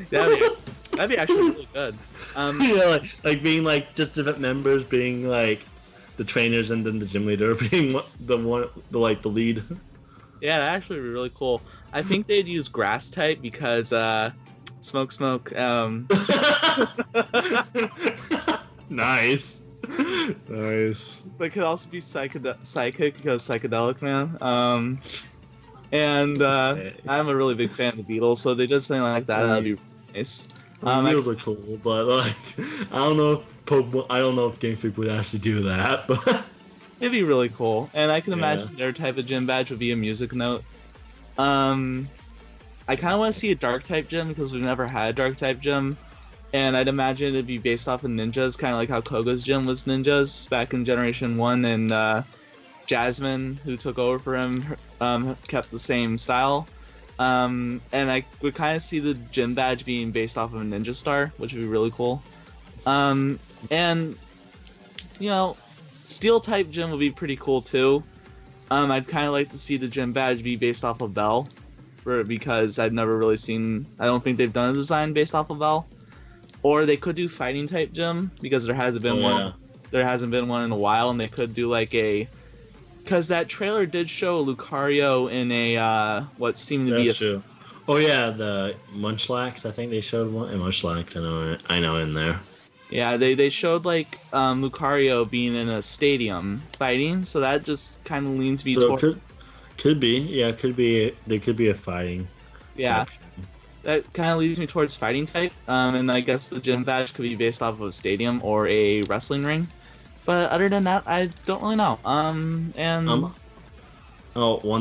Speaker 1: that'd be actually really good.
Speaker 2: Like being like just different members being like the trainers, and then the gym leader being the lead.
Speaker 1: Yeah, that actually would be really cool. I think they'd use grass type because smoke.
Speaker 2: Nice.
Speaker 1: But it could also be psychic because psychedelic man. I'm a really big fan of the Beatles, so they did something like that. That'd be really nice.
Speaker 2: The Beatles are cool, but I don't know if Game Freak would actually do that, but
Speaker 1: it'd be really cool. And I can imagine their type of gym badge would be a music note. I kind of want to see a dark type gym because we've never had a dark type gym, and I'd imagine it'd be based off of ninjas, kind of like how Koga's gym was ninjas back in Generation 1, and Jasmine, who took over for him, kept the same style. And I would kind of see the gym badge being based off of a ninja star, which would be really cool. Steel type gym would be pretty cool too. I'd kind of like to see the gym badge be based off of Bell, because I've never really seen. I don't think they've done a design based off of Bell. Or they could do fighting type gym because there hasn't been one. There hasn't been one in a while, and they could do because that trailer did show a Lucario in a what seemed to be a.
Speaker 2: True. Oh yeah, the Munchlax. I think they showed one. And Munchlax, I know in there.
Speaker 1: Yeah, they showed Lucario being in a stadium fighting, so that just kind of leans me toward.
Speaker 2: Could be, yeah, could be. There could be a fighting.
Speaker 1: Yeah, that kind of leads me towards fighting type. And I guess the gym badge could be based off of a stadium or a wrestling ring. But other than that, I don't really know.
Speaker 2: One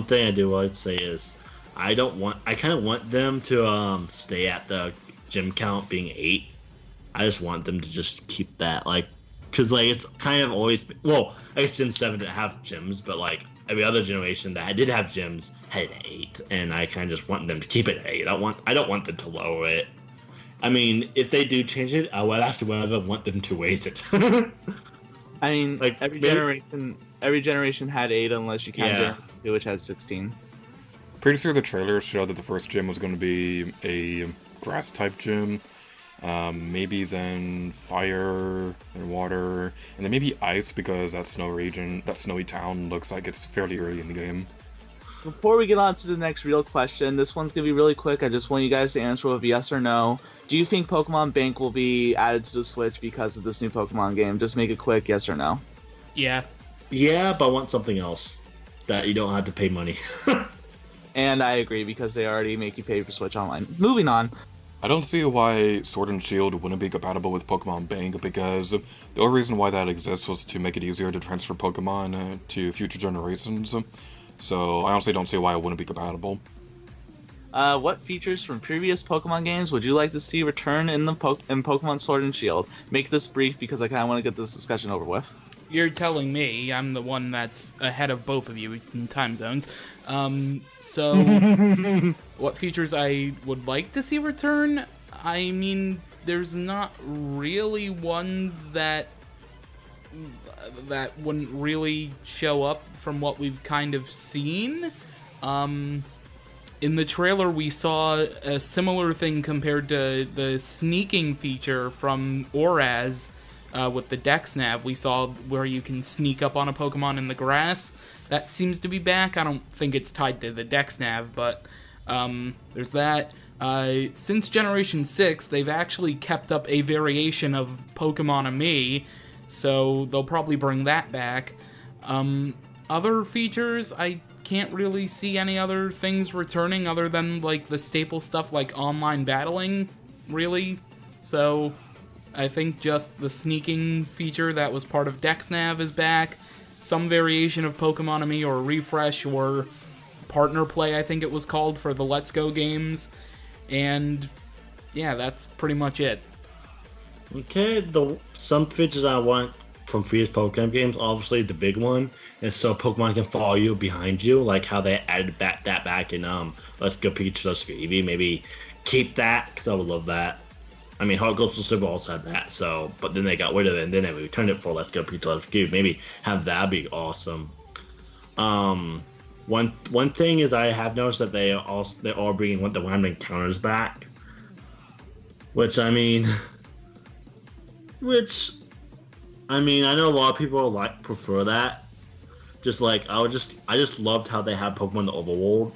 Speaker 2: thing I do want to say is I kind of want them to stay at the gym count being 8. I just want them to just keep that, because it's kind of always been, I guess Gen 7 didn't have gyms, but every other generation that did have gyms had 8, and I kind of just want them to keep it at 8. I don't want them to lower it. I mean, if they do change it, I would actually want them to raise it.
Speaker 1: I mean, every generation had 8 unless you count Gen 2, which has 16.
Speaker 4: Pretty sure the trailer showed that the first gym was going to be a grass type gym. Maybe then fire and water, and then maybe ice because that snowy town looks like it's fairly early in the game.
Speaker 1: Before we get on to the next real question, this one's going to be really quick. I just want you guys to answer with yes or no. Do you think Pokemon Bank will be added to the Switch because of this new Pokemon game? Just make it quick, yes or no.
Speaker 3: Yeah.
Speaker 2: Yeah, but I want something else that you don't have to pay money.
Speaker 1: And I agree because they already make you pay for Switch Online. Moving on.
Speaker 4: I don't see why Sword and Shield wouldn't be compatible with Pokemon Bank, because the only reason why that exists was to make it easier to transfer Pokemon to future generations. So I honestly don't see why it wouldn't be compatible.
Speaker 1: What features from previous Pokemon games would you like to see return in in Pokemon Sword and Shield? Make this brief because I kind of want to get this discussion over with.
Speaker 3: You're telling me I'm the one that's ahead of both of you in time zones. So, what features I would like to see return? I mean, there's not really ones that wouldn't really show up from what we've kind of seen. In the trailer, we saw a similar thing compared to the sneaking feature from Oraz with the Dex Nav. We saw where you can sneak up on a Pokemon in the grass. That seems to be back. I don't think it's tied to the Dex Nav, but there's that. Since Generation 6, they've actually kept up a variation of Pokemon-A-Me, so they'll probably bring that back. Other features, I can't really see any other things returning other than like the staple stuff like online battling, really. So I think just the sneaking feature that was part of DexNav is back. Some variation of Pokemon-A-Me or refresh or partner play, I think it was called, for the Let's Go games. And yeah, that's pretty much it.
Speaker 2: Okay, some features I want from previous Pokemon games, obviously the big one is so Pokemon can follow you behind you, like how they added that back in Let's Go Pikachu, Let's Go Eevee. Maybe keep that, because I would love that. I mean, Heart Gold and Silver also had that, so, but then they got rid of it, and then they returned it for Let's Go Pikachu, Let's Go Eevee. Maybe have that be awesome. One thing is I have noticed that they are bringing the random encounters back, which I know a lot of people prefer that. I just loved how they had Pokemon in the overworld.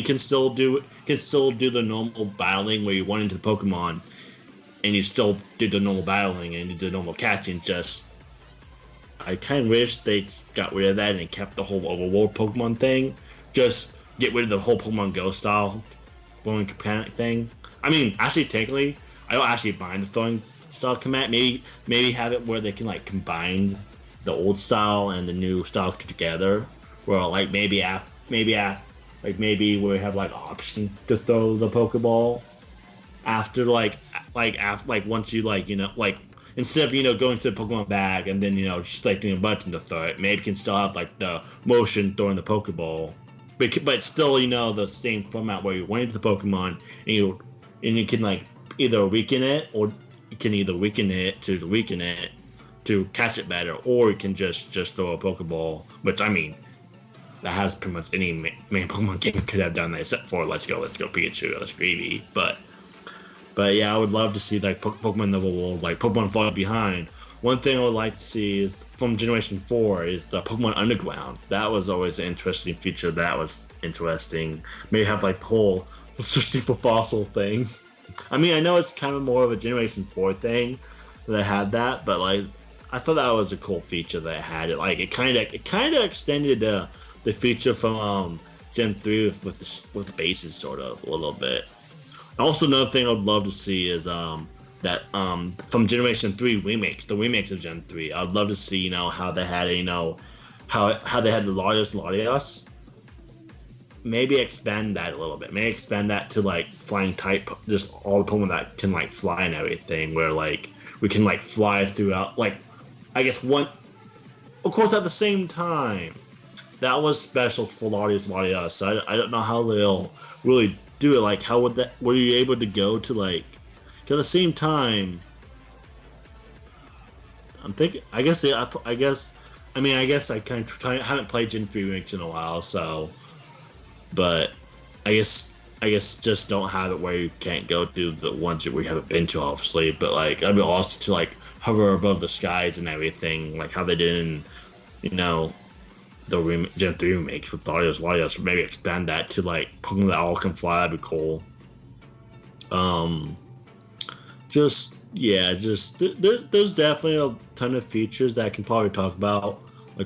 Speaker 2: Can still do the normal battling where you run into the Pokemon, and you still do the normal battling and you do the normal catching. I kind of wish they got rid of that and kept the whole overworld Pokemon thing. Just get rid of the whole Pokemon Go style throwing mechanic thing. Actually, technically, I don't actually mind the throwing style command. Maybe have it where they can combine the old style and the new style together. Where maybe where we have option to throw the Pokeball after once you instead of going to the Pokemon bag and then just doing a button to throw it, maybe can still have the motion throwing the Pokeball, but still the same format where you went into the Pokemon and you can either weaken it, or you can either weaken it to catch it better, or you can just throw a Pokeball, which that has pretty much any main Pokemon game could have done that except for Let's Go Pikachu, Let's Go Eevee. But yeah, I would love to see Pokemon in the world, Pokemon Fall Behind. One thing I would like to see is from Generation 4 is the Pokemon Underground. That was always an interesting feature. That was interesting. Maybe have the whole searching for fossil thing. I know it's kind of more of a Generation 4 thing that had that, but I thought that was a cool feature that had it. It kind of extended the feature from Gen 3 with the bases sort of a little bit. Also, another thing I'd love to see is that from Generation 3 remakes, the remakes of Gen 3. I'd love to see how they had how they had the Larios. Maybe expand that a little bit. Maybe expand that to flying type, just all the Pokemon that can fly and everything. Where we can fly throughout. I guess one. Of course, at the same time, that was special for Larios. I don't know how they'll really do it. How would that? Were you able to go to the same time? I'm thinking. I guess I kind of haven't played Gen 3 remakes in a while, so. But I guess just don't have it where you can't go to the ones that we haven't been to, obviously. But that'd be awesome to hover above the skies and everything, how they did in the Gen 3 remakes with Larios. Maybe expand that to Pokemon that all can fly. That'd be cool. There's definitely a ton of features that I can probably talk about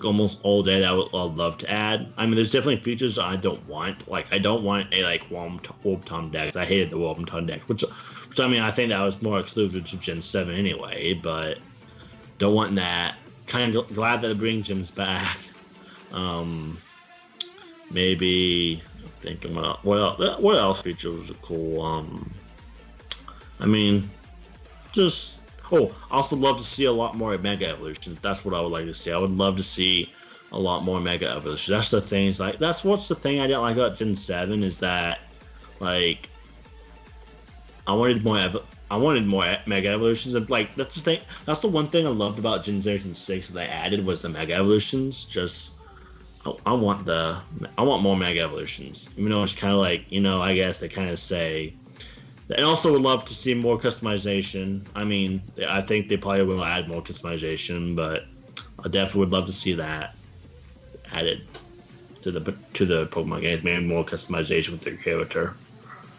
Speaker 2: almost all day that I'd love to add. There's definitely features I don't want. I don't want a Wolftom Dex. I hated the Wolftom Dex, which I think that was more exclusive to Gen 7 anyway. But don't want that. Kind of glad that they're bringing gyms back.
Speaker 5: maybe thinking what else features are cool. I mean, just also love to see a lot more Mega Evolutions. That's what I would like to see. I would love to see a lot more Mega Evolutions. That's the things what's the thing I didn't like about Gen 7 is that like I wanted more Mega Evolutions, and like that's the thing. That's the one thing I loved about Generation 6 that they added was the Mega Evolutions. Just I want more Mega Evolutions, even though it's kind of like I guess they kind of say. And also would love to see more customization. I mean, I think they probably will add more customization, but I definitely would love to see that added to the Pokemon games. Maybe more customization with their character.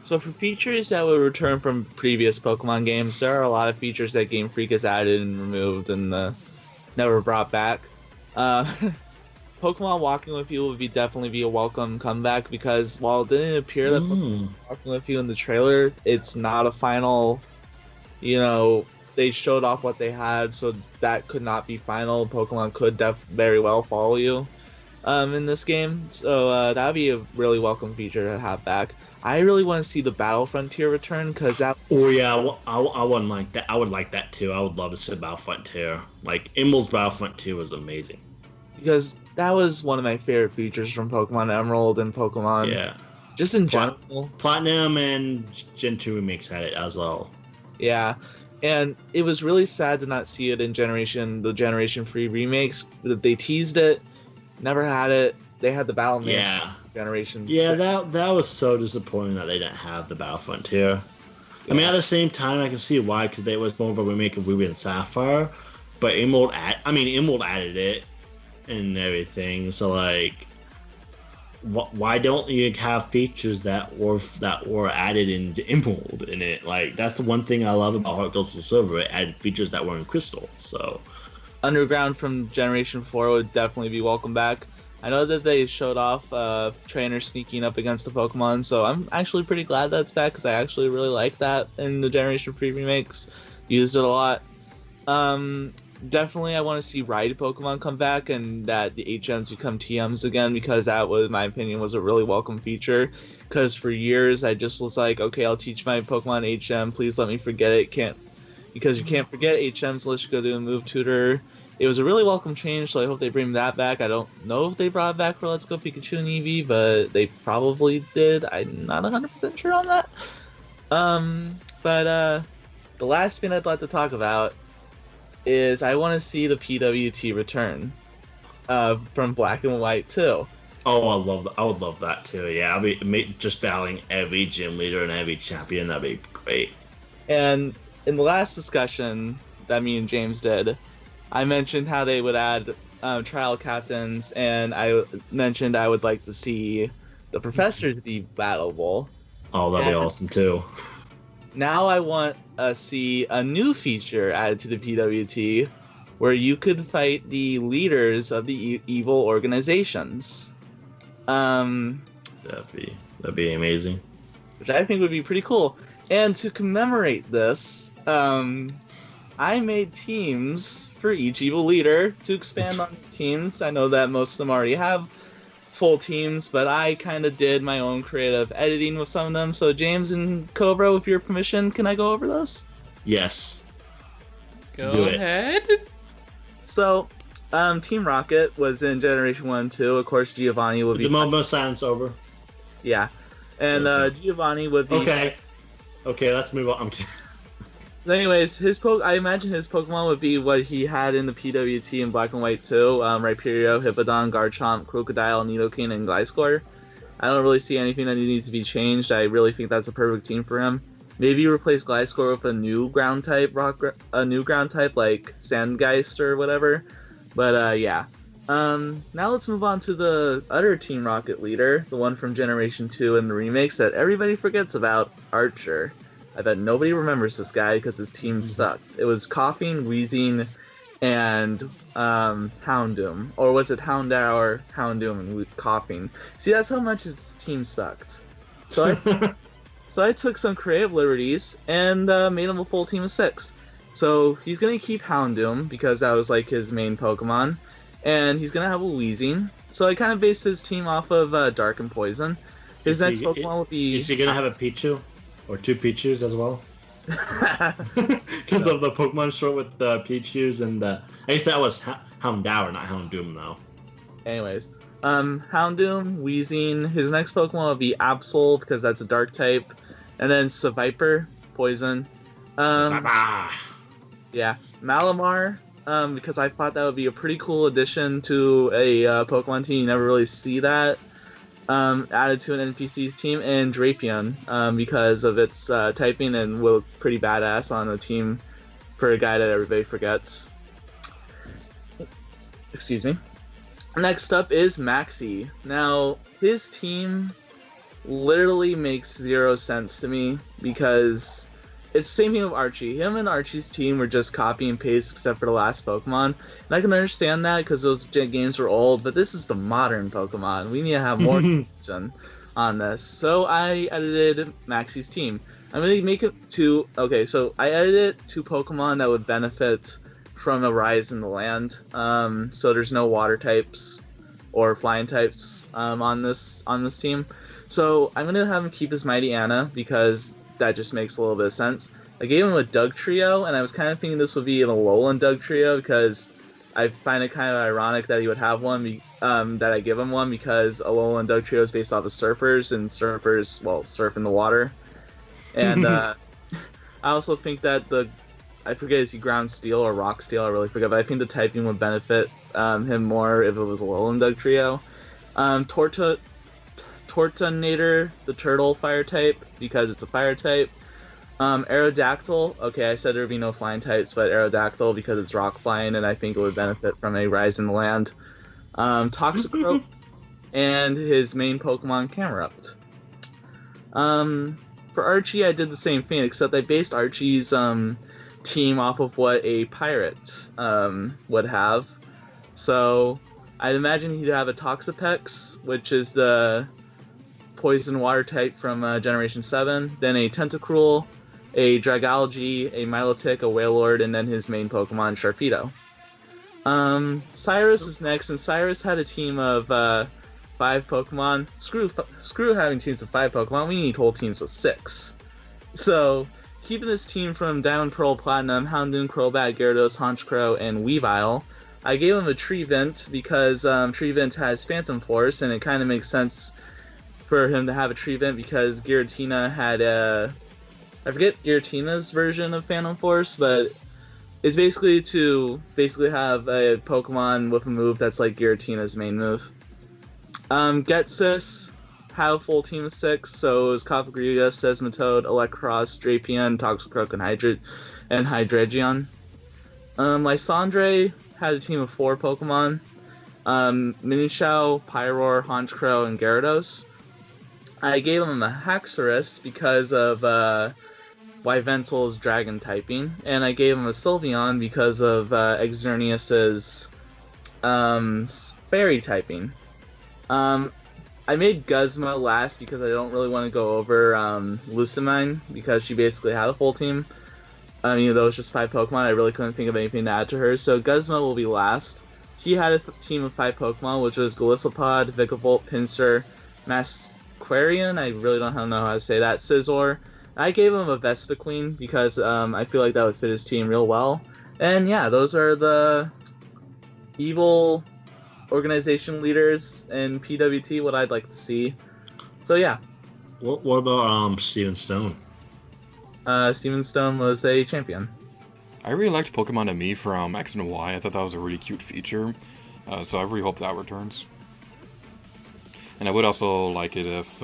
Speaker 1: So for features that would return from previous Pokemon games, there are a lot of features that Game Freak has added and removed and never brought back. Pokemon Walking with You would definitely be a welcome comeback because while it didn't appear that Pokemon Walking with You in the trailer, it's not a final. They showed off what they had, so that could not be final. Pokemon could very well follow you in this game, so that would be a really welcome feature to have back. I really want to see the Battle Frontier return because that.
Speaker 5: Oh yeah, I wouldn't like that. I would like that too. I would love to see Battle Frontier. Like Emerald's Battle Frontier was amazing.
Speaker 1: Because that was one of my favorite features from Pokemon Emerald and Pokemon.
Speaker 5: Yeah.
Speaker 1: Just in general.
Speaker 5: Platinum and Gen 2 remakes had it as well.
Speaker 1: Yeah. And it was really sad to not see it in the Generation 3 remakes. They teased it, never had it. They had the Battle Man Generation 6.
Speaker 5: Yeah, that was so disappointing that they didn't have the Battle Frontier. Yeah. I mean, at the same time, I can see why, because it was more of a remake of Ruby and Sapphire. But Emerald added it. And everything, so like, why don't you have features that were added in Emerald in it? Like that's the one thing I love about Heart Gold Soul Silver. It added features that were in Crystal. So,
Speaker 1: Underground from Generation 4 would definitely be welcome back. I know that they showed off trainers sneaking up against the Pokemon, so I'm actually pretty glad that's back because I actually really like that in the Generation 3 remakes. Used it a lot. Definitely, I want to see Ride Pokemon come back and that the HMs become TMs again because that was, in my opinion, was a really welcome feature. Because for years, I just was like, okay, I'll teach my Pokemon HM. Please let me forget it. Because you can't forget HMs unless you go through a move tutor. It was a really welcome change, so I hope they bring that back. I don't know if they brought it back for Let's Go Pikachu and Eevee, but they probably did. I'm not 100% sure on that. But the last thing I'd like to talk about is I want to see the PWT return from Black and White too.
Speaker 5: Oh, I would love that too. Yeah, I'll be just battling every gym leader and every champion. That'd be great.
Speaker 1: And in the last discussion that me and James did, I mentioned how they would add trial captains, and I mentioned I would like to see the professor to be battleable.
Speaker 5: Oh, that'd be awesome too.
Speaker 1: Now I want to see a new feature added to the PWT where you could fight the leaders of the evil organizations.
Speaker 5: That'd be amazing.
Speaker 1: Which I think would be pretty cool. And to commemorate this, I made teams for each evil leader to expand on teams. I know that most of them already have full teams, but I kind of did my own creative editing with some of them. So James and Cobra, with your permission, can I go over those?
Speaker 5: Yes.
Speaker 3: Go ahead.
Speaker 1: So, Team Rocket was in Generation 1 and 2. Of course, Giovanni will be...
Speaker 5: The moment of silence over.
Speaker 1: Yeah. And Giovanni would be...
Speaker 5: Okay, let's move on. I'm kidding.
Speaker 1: Anyways, I imagine his Pokemon would be what he had in the PWT in Black and White 2. Rhyperior, Hippowdon, Garchomp, Crocodile, Nidoking, and Gliscor. I don't really see anything that needs to be changed. I really think that's a perfect team for him. Maybe replace Gliscor with a new ground type, like Sandgeist or whatever. But yeah. Now let's move on to the other Team Rocket leader, the one from Generation 2 and the remakes that everybody forgets about, Archer. I bet nobody remembers this guy because his team sucked. It was Coughing, Wheezing, and Houndoom. Or was it Houndour, Houndoom, and Coughing? See, that's how much his team sucked. So I took some creative liberties and made him a full team of 6. So he's going to keep Houndoom because that was like his main Pokemon. and he's gonna have a Weezing. So I kind of based his team off of Dark and Poison. His next Pokemon will be...
Speaker 5: Is he gonna have a Pichu? Or 2 Pichus as well? Because of the Pokemon short with the Pichus and the... I guess that was Houndour, not Houndoom, though.
Speaker 1: Anyways, Houndoom, Weezing. His next Pokemon will be Absol, because that's a Dark type. And then Seviper, Poison. Yeah, Malamar, because I thought that would be a pretty cool addition to a Pokemon team. You never really see that added to an NPC's team. And Drapion, because of its typing and will look pretty badass on a team for a guy that everybody forgets. Excuse me. Next up is Maxie. Now, his team literally makes zero sense to me because it's the same thing with Archie. Him and Archie's team were just copy and paste except for the last Pokemon. And I can understand that because those games were old, but this is the modern Pokemon. We need to have more attention on this. So I edited Maxie's team. I'm going to make it to... Okay, so I edited 2 Pokemon that would benefit from a rise in the land. So there's no water types or flying types on this team. So I'm going to have him keep his Mighty Anna because that just makes a little bit of sense. I gave him a Doug Trio, and I was kind of thinking this would be an Alolan Doug Trio because I find it kind of ironic that he would have one, that I give him one, because Alolan Doug Trio is based off of surfers, and surfers, well, surf in the water. And I also think that I forget, is he Ground Steel or Rock Steel? I really forget, but I think the typing would benefit him more if it was Alolan Doug Trio. Tortonator, the turtle fire type, because it's a fire type. Aerodactyl, okay, I said there would be no flying types, but Aerodactyl because it's rock flying, and I think it would benefit from a rise in the land. Toxicroak, and his main Pokemon, Camerupt. For Archie, I did the same thing, except I based Archie's team off of what a pirate would have. So I'd imagine he'd have a Toxapex, which is the poison water type from Generation 7, then a Tentacruel, a Dragalge, a Milotic, a Wailord, and then his main Pokemon, Sharpedo. Cyrus is next, and Cyrus had a team of 5 Pokemon. Screw having teams of 5 Pokemon, we need whole teams of 6. So, keeping his team from Diamond, Pearl, Platinum, Houndoom, Crobat, Gyarados, Honchkrow, and Weavile, I gave him a Treevent because Treevent has Phantom Force, and it kind of makes sense for him to have a Treevent because Giratina had I forget Giratina's version of Phantom Force, but it's basically to have a Pokemon with a move that's like Giratina's main move. Getsis had a full team of 6, so it was Cofagriga, Seismitoad, Electros, Drapion, Toxicroak, and Hydreigon. Lysandre had a team of 4 Pokemon. Minichow, Pyroar, Honchkrow, and Gyarados. I gave him a Haxorus because of Yveltal's dragon typing, and I gave him a Sylveon because of Xerneas's fairy typing. I made Guzma last because I don't really want to go over Lucamine because she basically had a full team. Even though it's just 5 Pokemon, I really couldn't think of anything to add to her, so Guzma will be last. He had a team of 5 Pokemon, which was Golisopod, Vikavolt, Pinsir, Masquerian, I really don't know how to say that, Scizor. I gave him a Vespiquen because I feel like that would fit his team real well. And yeah, those are the evil organization leaders in PWT, what I'd like to see. So yeah.
Speaker 5: What about Steven Stone?
Speaker 1: Steven Stone was a champion.
Speaker 4: I really liked Pokemon Me from X and Y. I thought that was a really cute feature. So I really hope that returns. And I would also like it if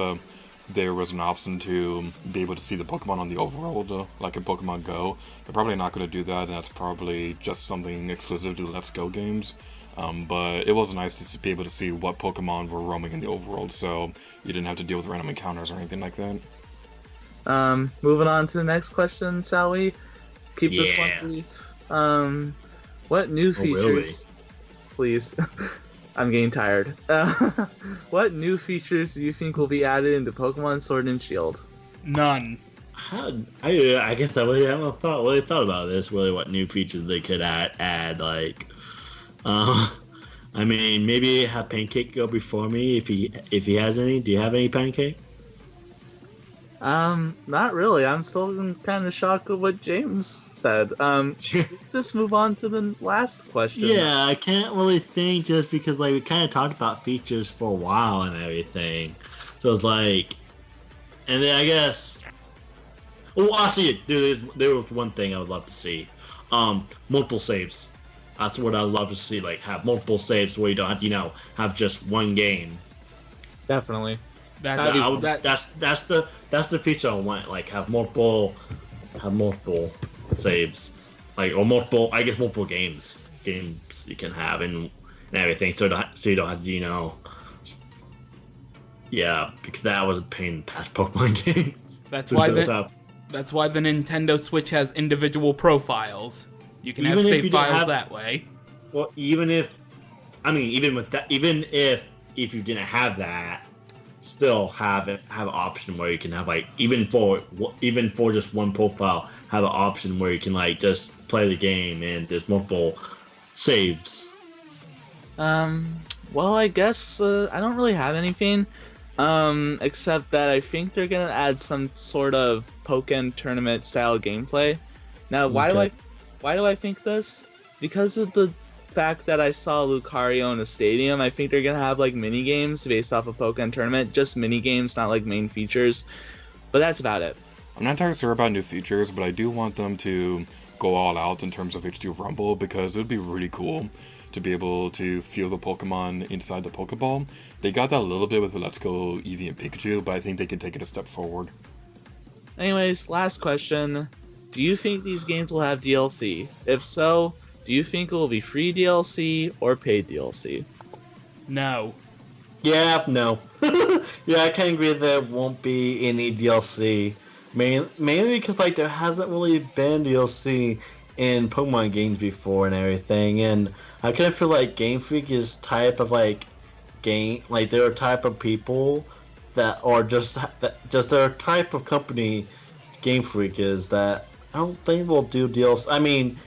Speaker 4: there was an option to be able to see the Pokemon on the overworld, like in Pokemon Go. They're probably not going to do that, and that's probably just something exclusive to the Let's Go games. But it was nice to be able to see what Pokemon were roaming in the overworld, so you didn't have to deal with random encounters or anything like that.
Speaker 1: Moving on to the next question, shall we? Keep this one brief. What new features... Please. I'm getting tired. What new features do you think will be added into Pokemon Sword and Shield?
Speaker 3: None.
Speaker 5: I guess I really haven't thought about this, really, what new features they could add. Like, I I mean, maybe have Pancake go before me if he has any. Do you have any Pancake?
Speaker 1: Not really. I'm still kind of shocked with what James said. Let's move on to the last question.
Speaker 5: Yeah, I can't really think just because like we kind of talked about features for a while and everything, so it's like, and then I guess, oh, I see it. There was one thing I would love to see, multiple saves. That's what I'd love to see. Like have multiple saves where you don't have to, have just one game.
Speaker 1: Definitely.
Speaker 5: That's the feature I want. Like have multiple saves, like or multiple games you can have and everything. So you don't have to yeah, because that was a pain in the past Pokemon games.
Speaker 3: That's why the Nintendo Switch has individual profiles. You can have
Speaker 5: Even
Speaker 3: save files that way.
Speaker 5: Well, even if you didn't have that, still have an option where you can have like even for just one profile have an option where you can like just play the game and there's multiple saves.
Speaker 1: Well, I guess I don't really have anything, except that I think they're gonna add some sort of Pokken tournament style gameplay. Now, why do I think this? Because of the fact that I saw Lucario in a stadium. I think they're gonna have like mini games based off of Pokémon Tournament, just mini games, not like main features. But that's about it.
Speaker 4: I'm not entirely sure about new features, but I do want them to go all out in terms of HD Rumble because it would be really cool to be able to feel the Pokemon inside the Pokeball. They got that a little bit with Let's Go Eevee and Pikachu, but I think they can take it a step forward.
Speaker 1: Anyways, last question. Do you think these games will have DLC? If so, do you think it will be free DLC or paid DLC?
Speaker 3: No.
Speaker 2: Yeah, no. Yeah, I kind of agree that there won't be any DLC. Mainly because like there hasn't really been DLC in Pokemon games before and everything, and I kind of feel like Game Freak is type of like they're a type of people that are just their type of company. Game Freak is that I don't think they'll do DLC. I mean,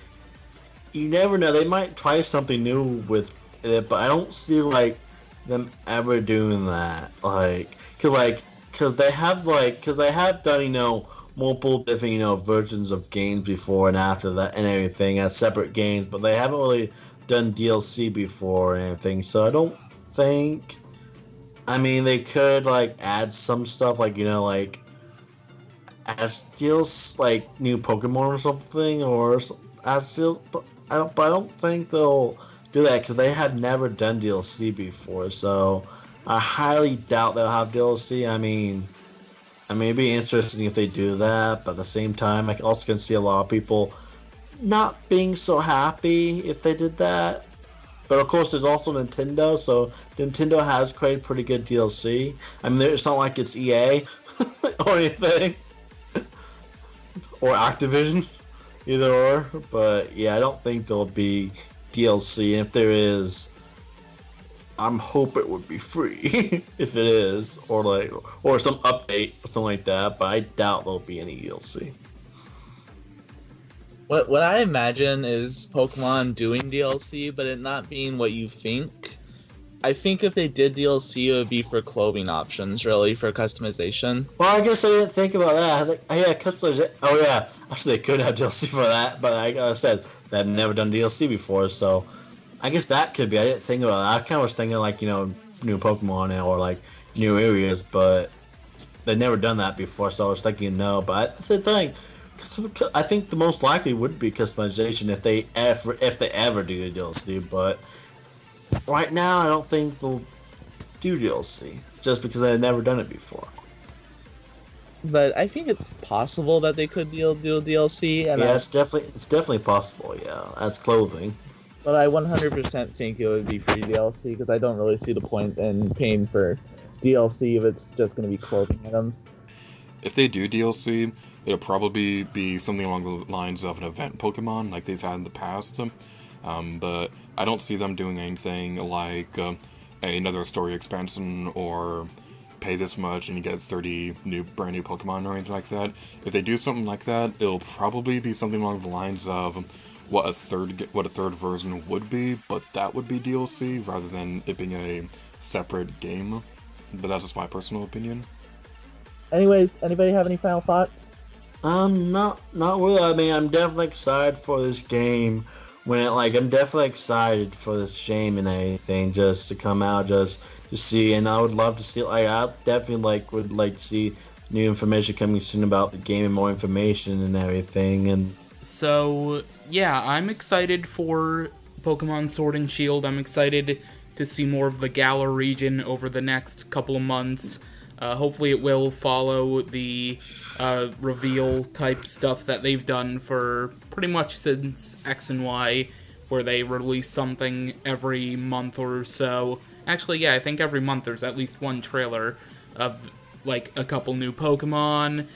Speaker 2: you never know. They might try something new with it, but I don't see like them ever doing that. Because they have done multiple different versions of games before and after that and everything as separate games, but they haven't really done DLC before and everything. So I don't think. I mean, they could like add some stuff as deals like new Pokemon or something, or as deals. I don't think they'll do that because they had never done DLC before. So I highly doubt they'll have DLC. I mean, it may be interesting if they do that, but at the same time, I also can see a lot of people not being so happy if they did that. But of course, there's also Nintendo, so Nintendo has created pretty good DLC. I mean, it's not like it's EA or anything, or Activision, either or. But yeah, I don't think there'll be DLC. And if there is, I'm hope it would be free if it is, or some update or something like that. But I doubt there'll be any DLC.
Speaker 1: What I imagine is Pokemon doing DLC, but it not being what you think. I think if they did DLC, it would be for clothing options, really, for customization.
Speaker 2: Well, I guess I didn't think about that. Customization. Oh yeah, actually they could have DLC for that, but like I said, they've never done DLC before, so I guess that could be. I didn't think about that. I kind of was thinking new Pokemon or like new areas, but they've never done that before, so I was thinking no. But that's the thing. I think the most likely would be customization if they ever do a DLC, but right now I don't think they'll do DLC just because they've never done it before.
Speaker 1: But I think it's possible that they could do DLC. And
Speaker 2: it's definitely possible. Yeah, as clothing.
Speaker 1: But I 100% think it would be free DLC because I don't really see the point in paying for DLC if it's just going to be clothing items.
Speaker 4: If they do DLC, it'll probably be something along the lines of an event Pokemon like they've had in the past. But I don't see them doing anything like another story expansion or pay this much and you get 30 brand new Pokemon or anything like that. If they do something like that, it'll probably be something along the lines of what a third version would be, but that would be DLC rather than it being a separate game. But that's just my personal opinion.
Speaker 1: Anyways, anybody have any final thoughts?
Speaker 2: Not really. I mean, I'm definitely excited for this game. I'm definitely excited for this game and everything, just to come out, just to see. And I would love to see. I definitely would like to see new information coming soon about the game and more information and everything. And
Speaker 3: so yeah, I'm excited for Pokemon Sword and Shield. I'm excited to see more of the Galar region over the next couple of months. Hopefully it will follow the reveal type stuff that they've done for pretty much since X and Y, where they release something every month or so. Actually, yeah, I think every month there's at least one trailer of like a couple new Pokemon,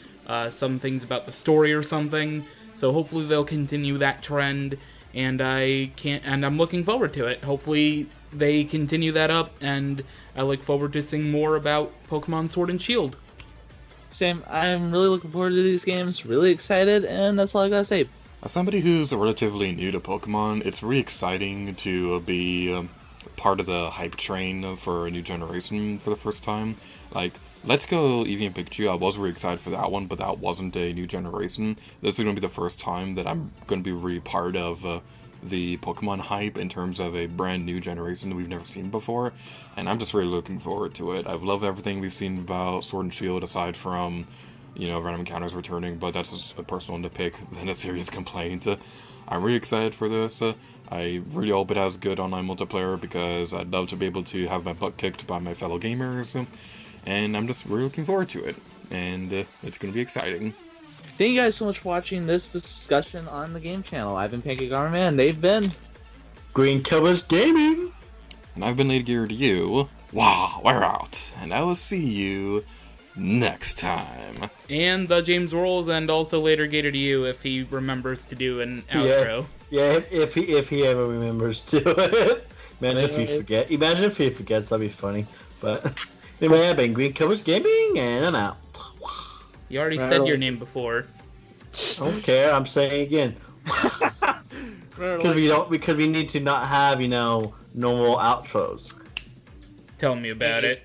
Speaker 3: some things about the story or something. So hopefully they'll continue that trend, and I'm looking forward to it. Hopefully they continue that up, and I look forward to seeing more about Pokemon Sword and Shield.
Speaker 1: Same. I'm really looking forward to these games. Really excited, and that's all I gotta say.
Speaker 4: As somebody who's relatively new to Pokemon, it's really exciting to be part of the hype train for a new generation for the first time. Like, Let's Go Eevee and Pikachu, I was really excited for that one, but that wasn't a new generation. This is going to be the first time that I'm going to be really part of the Pokemon hype in terms of a brand new generation that we've never seen before, and I'm just really looking forward to it. I've loved everything we've seen about Sword and Shield, aside from, random encounters returning, but that's just a personal nitpick than a serious complaint. I'm really excited for this. I really hope it has good online multiplayer, because I'd love to be able to have my butt kicked by my fellow gamers, and I'm just really looking forward to it, and it's going to be exciting.
Speaker 1: Thank you guys so much for watching this discussion on the Game Channel. I've been Pancake Armor, and they've been
Speaker 2: Green Covers Gaming.
Speaker 4: And I've been Lady Gear to you. Wow, we're out. And I will see you next time.
Speaker 3: And TheJamesRolls, and also later Gator to you if he remembers to do an outro.
Speaker 2: Yeah, if he ever remembers to. Imagine if he forgets, that'd be funny. But anyway, I've been Green Covers Gaming, and I'm out.
Speaker 3: You already said your name before.
Speaker 2: I don't care. I'm saying again. Because we need to not have normal outros.
Speaker 3: Tell me about it.